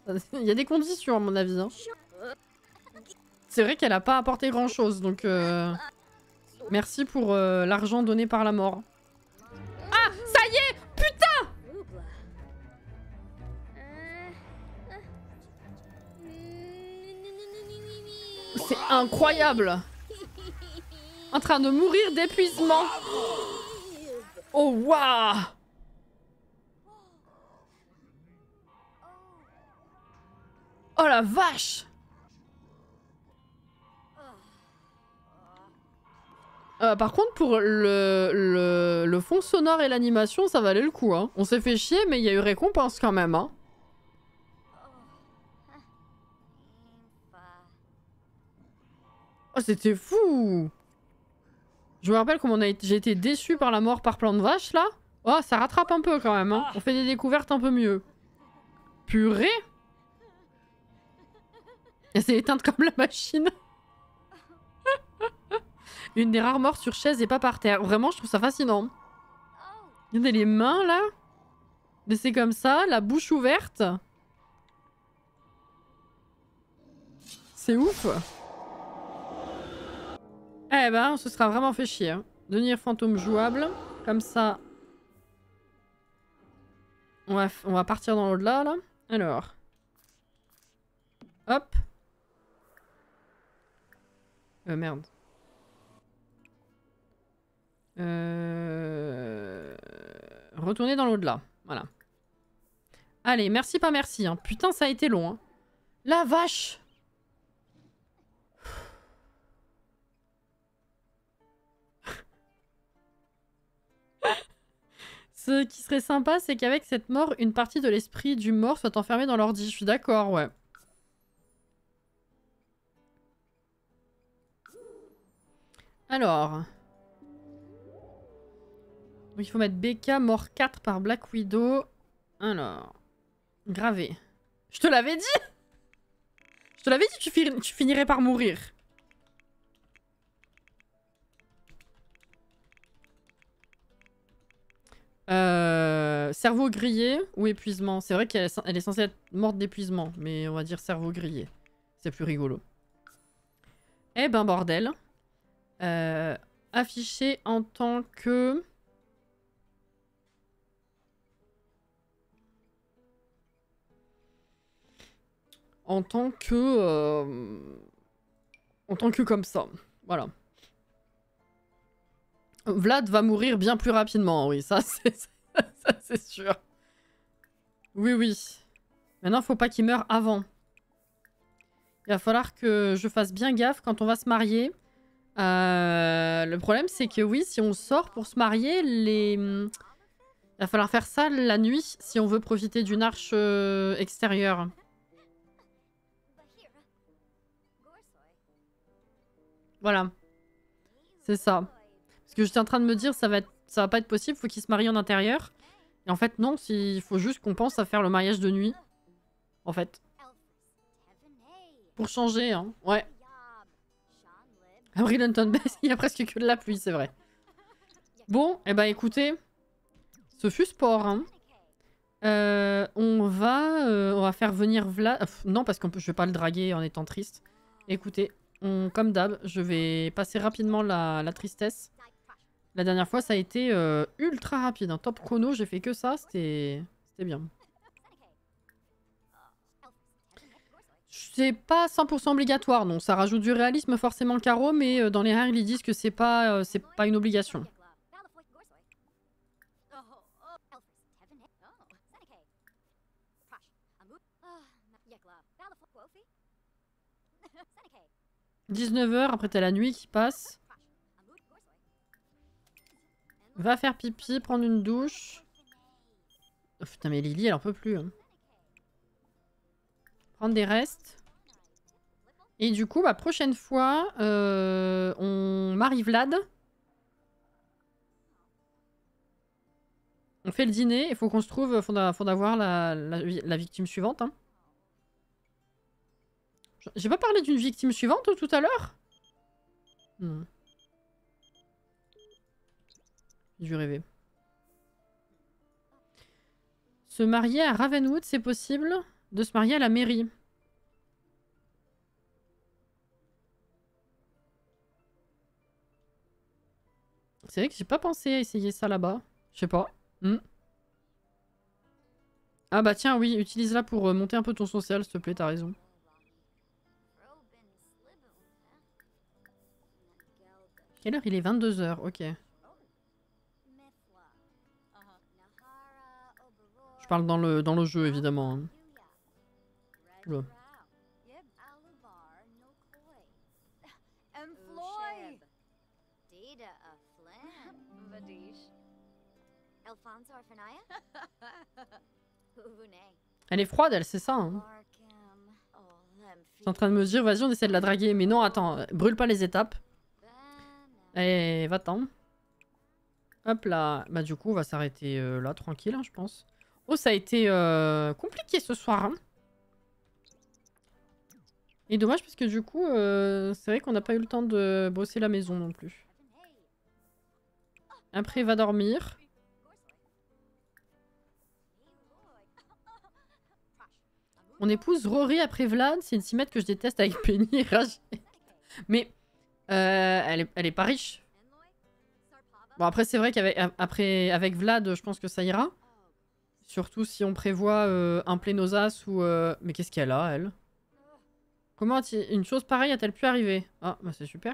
Il y a des conditions, à mon avis. Hein. C'est vrai qu'elle a pas apporté grand-chose, donc... Merci pour l'argent donné par la mort. Ah, ça y est! Putain! C'est incroyable! En train de mourir d'épuisement. Oh, waouh! Oh la vache! Par contre, pour le fond sonore et l'animation, ça valait le coup. Hein. On s'est fait chier, mais il y a eu récompense quand même. Hein. Oh, c'était fou! Je me rappelle comment j'ai été déçu par la mort par plan de vache, là. Oh, ça rattrape un peu quand même. Hein. On fait des découvertes un peu mieux. Purée! Elle s'est éteinte comme la machine. Une des rares morts sur chaise et pas par terre. Vraiment, je trouve ça fascinant. Regardez les mains, là. Laissées comme ça, la bouche ouverte. C'est ouf. Eh ben, on se sera vraiment fait chier. Hein. Devenir fantôme jouable. Comme ça. On va partir dans l'au-delà, là. Alors. Hop. Merde. Retourner dans l'au-delà. Voilà. Allez, merci pas merci. Hein. Putain, ça a été long. Hein. La vache! Ce qui serait sympa, c'est qu'avec cette mort, une partie de l'esprit du mort soit enfermée dans l'ordi. Je suis d'accord, ouais. Alors... Donc il faut mettre BK mort 4 par Black Widow. Alors... Gravé. Je te l'avais dit! Je te l'avais dit, tu finirais par mourir. Cerveau grillé ou épuisement. C'est vrai qu'elle est censée être morte d'épuisement, mais on va dire cerveau grillé. C'est plus rigolo. Eh ben bordel. Affiché en tant que... En tant que comme ça. Voilà. Vlad va mourir bien plus rapidement, oui, ça c'est sûr. Oui, oui. Maintenant, faut pas qu'il meure avant. Il va falloir que je fasse bien gaffe quand on va se marier. Le problème, c'est que oui, si on sort pour se marier, il va falloir faire ça la nuit si on veut profiter d'une arche extérieure. Voilà. C'est ça. Parce que j'étais en train de me dire, ça va pas être possible, faut qu'il se marie en intérieur. Et en fait, non, il faut juste qu'on pense à faire le mariage de nuit. En fait. Pour changer, hein. Ouais. À Brillenton Bay, il y a presque que de la pluie, c'est vrai. Bon, eh ben écoutez, ce fut sport, hein. On va faire venir Vlad... non, parce que je vais pas le draguer en étant triste. Écoutez, comme d'hab, je vais passer rapidement la tristesse. La dernière fois, ça a été ultra rapide. Un top chrono, j'ai fait que ça, c'était bien. C'est pas 100% obligatoire, non. Ça rajoute du réalisme forcément le carreau, mais dans les règles, ils disent que c'est pas une obligation. « 19h, après t'as la nuit qui passe. Va faire pipi, prendre une douche. Oh, putain, mais Lily, elle en peut plus. Hein. Prendre des restes. Et du coup, bah, prochaine fois, on marie Vlad. On fait le dîner. Il faut qu'on se trouve. Faut d'avoir la victime suivante. Hein. J'ai pas parlé d'une victime suivante tout à l'heure? Non. J'ai dû rêver. Se marier à Ravenwood, c'est possible de se marier à la mairie. C'est vrai que j'ai pas pensé à essayer ça là-bas. Je sais pas. Ah bah tiens, oui, utilise-la pour monter un peu ton social, s'il te plaît, t'as raison. Quelle heure il est? 22h, ok. Je parle dans le jeu, évidemment. Hein. Oula. Elle est froide, elle, c'est ça. Hein. Je suis en train de me dire, vas-y, on essaie de la draguer. Mais non, attends, brûle pas les étapes. Et va-t'en. Hop là. Bah du coup, on va s'arrêter là, tranquille, hein, je pense. Oh, ça a été compliqué ce soir. Hein. Et dommage parce que du coup, c'est vrai qu'on n'a pas eu le temps de bosser la maison non plus. Après, va dormir. On épouse Rory après Vlad. C'est une cimette que je déteste avec Penny et Raj. Mais elle est pas riche. Bon, après, c'est vrai qu'avec Vlad, je pense que ça ira. Surtout si on prévoit un Plénosas ou... Mais qu'est-ce qu'elle a, elle? Comment une chose pareille a-t-elle pu arriver? Ah, bah c'est super.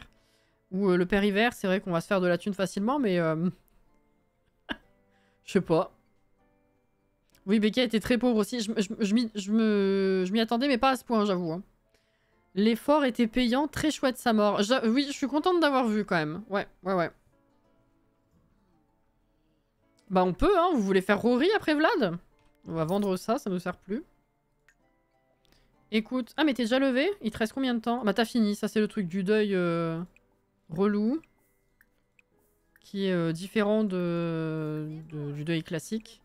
Ou le père hiver, c'est vrai qu'on va se faire de la thune facilement, mais... Je sais pas. Oui, Becky était très pauvre aussi. Je m'y attendais, mais pas à ce point, j'avoue. Hein. L'effort était payant, très chouette sa mort. Oui, je suis contente d'avoir vu quand même. Ouais. Bah on peut, hein. Vous voulez faire Rory après Vlad? On va vendre ça, ça nous sert plus. Écoute... Ah mais t'es déjà levé? Il te reste combien de temps? Bah t'as fini, ça c'est le truc du deuil relou. Qui est différent du deuil classique.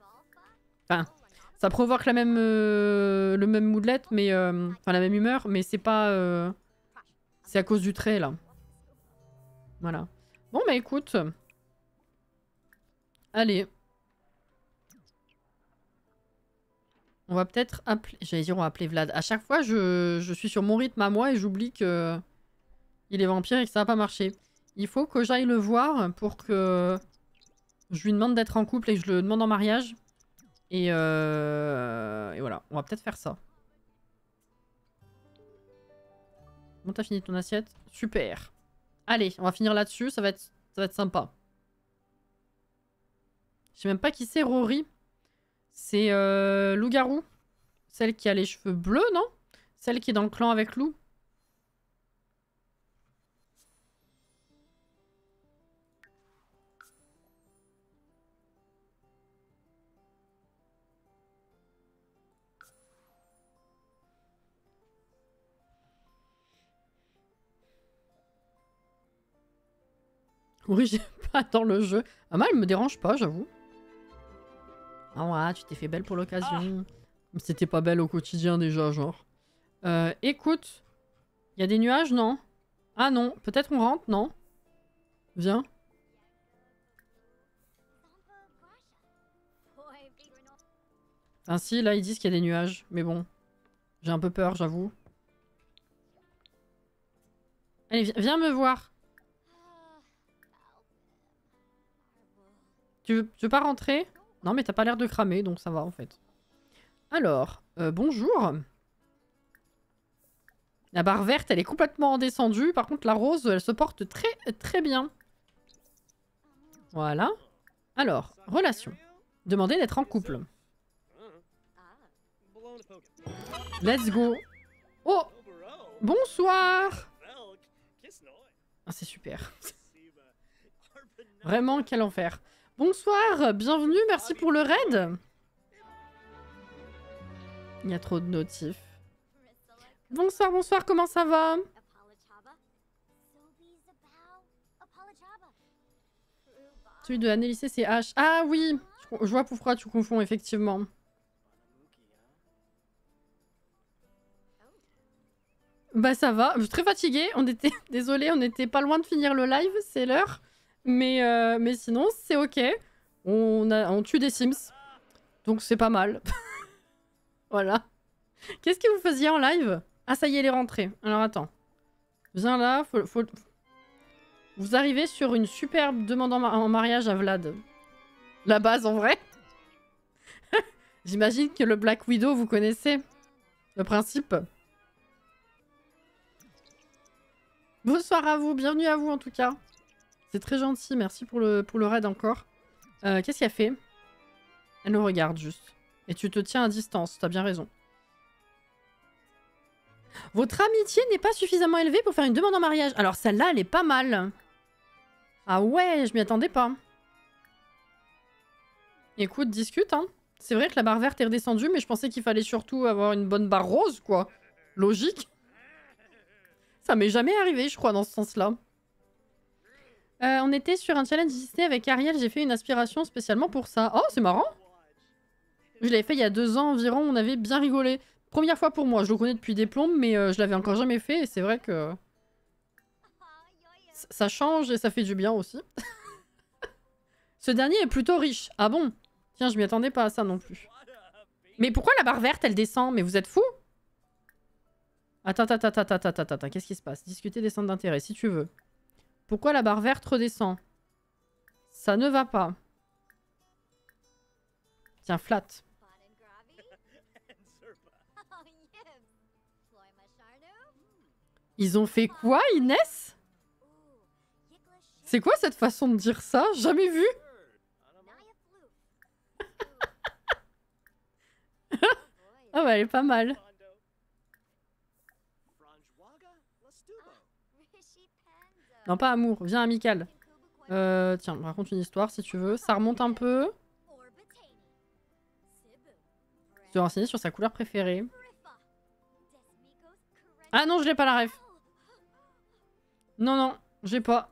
Enfin, ça provoque le même moodlet, mais... Enfin la même humeur, mais c'est pas... C'est à cause du trait là. Voilà. Bon bah écoute... Allez. On va peut-être appeler... J'allais dire on va appeler Vlad. À chaque fois, je suis sur mon rythme à moi et j'oublie que... Il est vampire et que ça va pas marcher. Il faut que j'aille le voir pour que... Je lui demande d'être en couple et que je le demande en mariage. Et voilà. On va peut-être faire ça. Bon, t'as fini ton assiette? Super. Allez, on va finir là-dessus. Ça va être sympa. Je sais même pas qui c'est, Rory. C'est Loup-garou. Celle qui a les cheveux bleus, non? Celle qui est dans le clan avec Lou. Oui, j'ai pas dans le jeu. Ah, moi, elle me dérange pas, j'avoue. Ah ouais, tu t'es fait belle pour l'occasion. C'était pas belle au quotidien déjà, genre. Écoute. Il y a des nuages, non? Ah non, peut-être on rentre, non? Viens. Ainsi, là, ils disent qu'il y a des nuages. Mais bon, j'ai un peu peur, j'avoue. Allez, viens me voir. Tu veux pas rentrer? Non, mais t'as pas l'air de cramer, donc ça va, en fait. Alors, bonjour. La barre verte, elle est complètement descendue. Par contre, la rose, elle se porte très bien. Voilà. Alors, relation. Demandez d'être en couple. Let's go. Oh! Bonsoir! Ah, c'est super. Vraiment, quel enfer. Bonsoir, bienvenue, merci pour le raid. Il y a trop de notifs. Bonsoir, bonsoir, comment ça va? Celui de Année Lycée, c'est H. Ah oui, je vois pourquoi tu confonds, effectivement. Bah ça va, je suis très fatiguée, on était... Désolée, on était pas loin de finir le live, c'est l'heure. Mais sinon, c'est ok. On tue des Sims. Donc c'est pas mal. Voilà. Qu'est-ce que vous faisiez en live? Ah ça y est, elle est rentrée. Alors attends. Viens là, faut... Vous arrivez sur une superbe demande en mariage à Vlad. La base en vrai. J'imagine que le Black Widow, vous connaissez le principe. Bonsoir à vous, bienvenue à vous en tout cas. C'est très gentil, merci pour le raid encore. Qu'est-ce qu'elle fait? Elle nous regarde juste. Et tu te tiens à distance, t'as bien raison. Votre amitié n'est pas suffisamment élevée pour faire une demande en mariage. Alors celle-là, elle est pas mal. Ah ouais, je m'y attendais pas. Écoute, discute, hein. C'est vrai que la barre verte est redescendue, mais je pensais qu'il fallait surtout avoir une bonne barre rose, quoi. Logique. Ça m'est jamais arrivé, je crois, dans ce sens-là. On était sur un challenge Disney avec Ariel, j'ai fait une aspiration spécialement pour ça. Oh, c'est marrant. Je l'avais fait il y a 2 ans environ, on avait bien rigolé. Première fois pour moi, je le connais depuis des plombes, mais je l'avais encore jamais fait, et c'est vrai que... Ça change et ça fait du bien aussi. Ce dernier est plutôt riche. Ah bon? Tiens, je m'y attendais pas à ça non plus. Mais pourquoi la barre verte, elle descend? Mais vous êtes fous? Attends, qu'est-ce qui se passe? Discuter des centres d'intérêt, si tu veux. Pourquoi la barre verte redescend? Ça ne va pas. Tiens, flat. Ils ont fait quoi, Inès? C'est quoi cette façon de dire ça? Jamais vu. Ah bah elle est pas mal. Non, pas amour, viens amical. Tiens, raconte une histoire si tu veux. Ça remonte un peu. Se renseigner sur sa couleur préférée. Ah non, je l'ai pas la ref. Non, non, j'ai pas.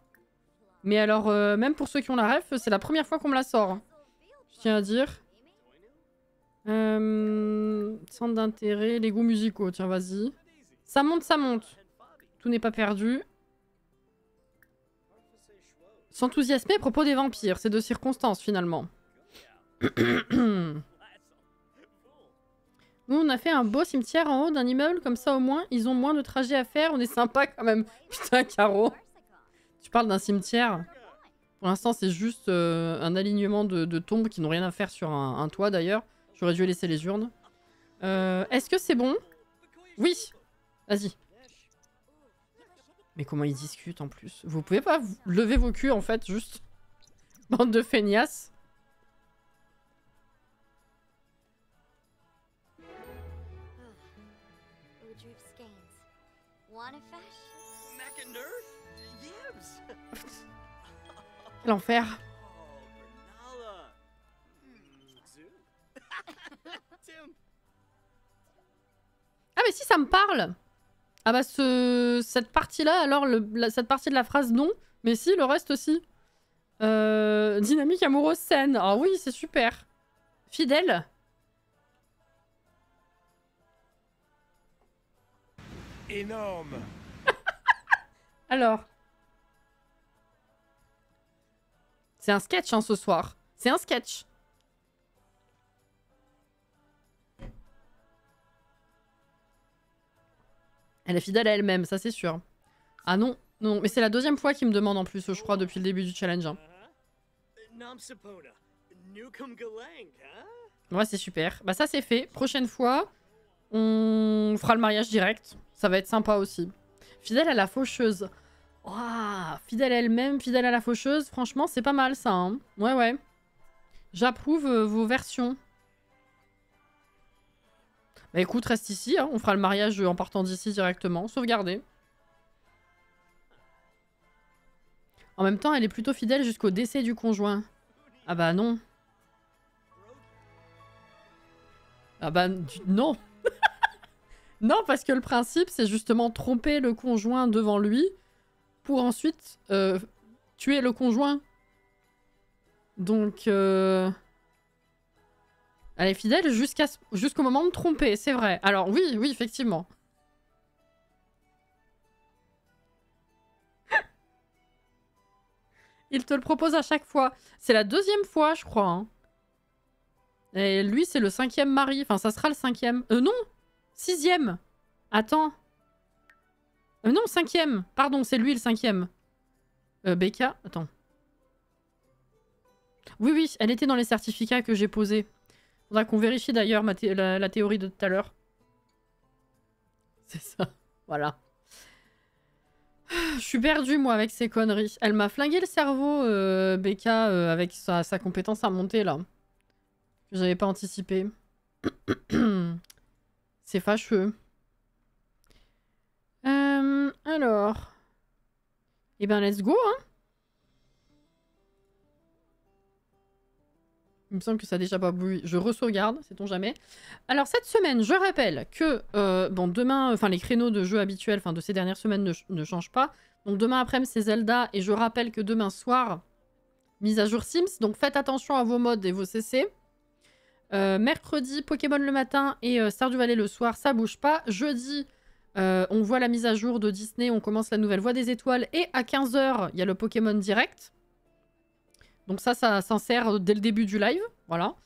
Mais alors, même pour ceux qui ont la ref, c'est la première fois qu'on me la sort. Je tiens à dire. Centre d'intérêt, les goûts musicaux, tiens, vas-y. Ça monte, ça monte. Tout n'est pas perdu. S'enthousiasmer à propos des vampires, c'est de circonstance finalement. Nous, on a fait un beau cimetière en haut d'un immeuble, comme ça au moins, ils ont moins de trajets à faire. On est sympa quand même. Putain, Caro. Tu parles d'un cimetière. Pour l'instant, c'est juste un alignement de tombes qui n'ont rien à faire sur un toit d'ailleurs. J'aurais dû laisser les urnes. Est-ce que c'est bon? Oui. Vas-y. Mais comment ils discutent en plus? Vous pouvez pas lever vos culs en fait, juste. Bande de feignasses. droop skeins. Want a fish? Mac and Nerf? Yibs! L'enfer. Oh, Bernala. Zoo. Tim. Ah mais si, ça me parle. Ah bah cette partie-là, alors cette partie de la phrase non, mais si, le reste aussi. Dynamique amoureuse saine. Ah oui, c'est super. Fidèle. Énorme. Alors. C'est un sketch, hein, ce soir. C'est un sketch. Elle est fidèle à elle-même, ça c'est sûr. Ah non, non, mais c'est la deuxième fois qu'il me demande en plus, je crois, depuis le début du challenge. Hein. Ouais, c'est super. Bah ça c'est fait. Prochaine fois, on fera le mariage direct. Ça va être sympa aussi. Fidèle à la faucheuse. Waouh, fidèle à elle-même, fidèle à la faucheuse. Franchement, c'est pas mal ça. Hein. Ouais, ouais. J'approuve vos versions. Bah écoute, reste ici. Hein. On fera le mariage en partant d'ici directement. Sauvegarder. En même temps, elle est plutôt fidèle jusqu'au décès du conjoint. Ah bah non. Ah bah non. Non, parce que le principe, c'est justement tromper le conjoint devant lui pour ensuite tuer le conjoint. Donc, elle est fidèle jusqu'au moment de tromper, c'est vrai. Alors oui, oui, effectivement. Il te le propose à chaque fois. C'est la deuxième fois, je crois. Hein. Et lui, c'est le 5e mari. Enfin, ça sera le 5e. Non, 6e. Attends. Non, 5e. Pardon, c'est lui le 5e. Becca, attends. Oui, oui, elle était dans les certificats que j'ai posés. Faudra qu'on vérifie d'ailleurs la théorie de tout à l'heure. C'est ça. Voilà. Je suis perdue, moi, avec ces conneries. Elle m'a flingué le cerveau, Becca, avec sa compétence à monter, là. Que j'avais pas anticipé. C'est fâcheux. Alors. Eh ben, let's go, hein. Il me semble que ça a déjà pas bougé. Je re-sauvegarde, sait-on jamais. Alors, cette semaine, je rappelle que, bon, demain, enfin, les créneaux de jeux habituels, enfin, de ces dernières semaines ne changent pas. Donc, demain après-midi, c'est Zelda. Et je rappelle que demain soir, mise à jour Sims. Donc, faites attention à vos modes et vos CC. Mercredi, Pokémon le matin et Stardew Valley le soir, ça bouge pas. Jeudi, on voit la mise à jour de Disney. On commence la nouvelle Voie des Étoiles. Et à 15 h, il y a le Pokémon Direct. Donc ça s'insère dès le début du live, voilà.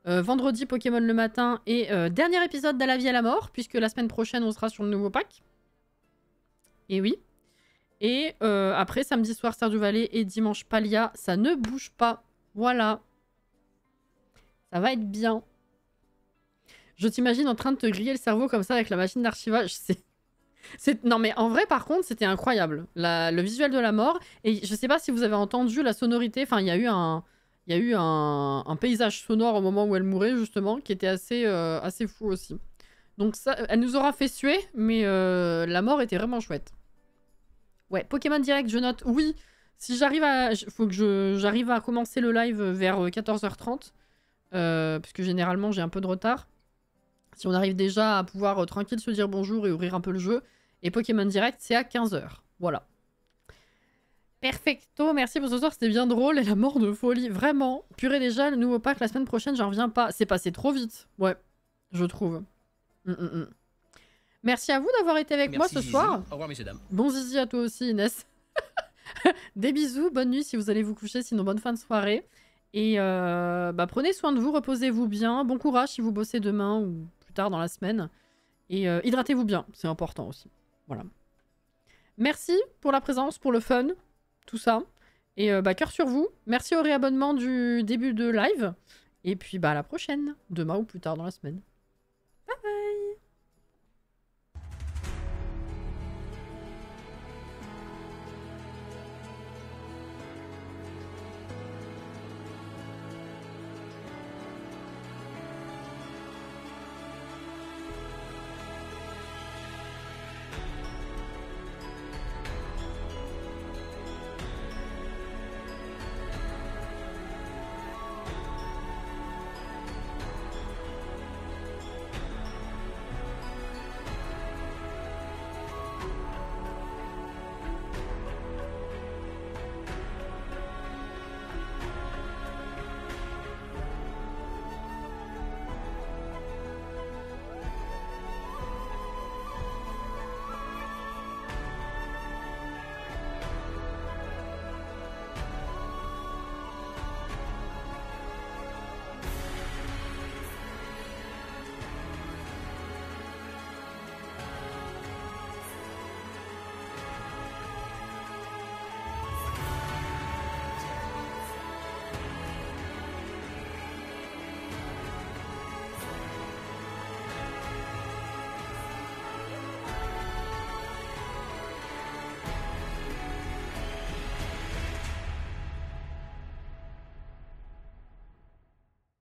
Vendredi, Pokémon le matin et dernier épisode d'À la vie à la mort, puisque la semaine prochaine, on sera sur le nouveau pack. Et oui. Et après, samedi soir, Stardew Valley et dimanche, Palia, ça ne bouge pas. Voilà. Ça va être bien. Je t'imagine en train de te griller le cerveau comme ça avec la machine d'archivage. Non mais en vrai par contre c'était incroyable le visuel de la mort et je sais pas si vous avez entendu la sonorité, enfin il y a eu un paysage sonore au moment où elle mourait justement qui était assez fou aussi. Donc ça, elle nous aura fait suer mais la mort était vraiment chouette. Ouais, Pokémon Direct je note, oui, si j'arrive à... faut que j'arrive à commencer le live vers 14h30 parce que généralement j'ai un peu de retard. Si on arrive déjà à pouvoir tranquille se dire bonjour et ouvrir un peu le jeu. Et Pokémon Direct, c'est à 15 h. Voilà. Perfecto, merci pour ce soir, c'était bien drôle. Et la mort de folie, vraiment. Purée déjà, le nouveau pack la semaine prochaine, j'en reviens pas. C'est passé trop vite. Ouais, je trouve. Merci à vous d'avoir été avec moi ce soir. Au revoir, messieurs, dames. Bon zizi à toi aussi, Inès. Des bisous, bonne nuit si vous allez vous coucher, sinon bonne fin de soirée. Et prenez soin de vous, reposez-vous bien. Bon courage si vous bossez demain ou plus tard dans la semaine. Et hydratez-vous bien, c'est important aussi. Voilà. Merci pour la présence, pour le fun, tout ça. Et cœur sur vous. Merci au réabonnement du début de live. Et puis à la prochaine, demain ou plus tard dans la semaine.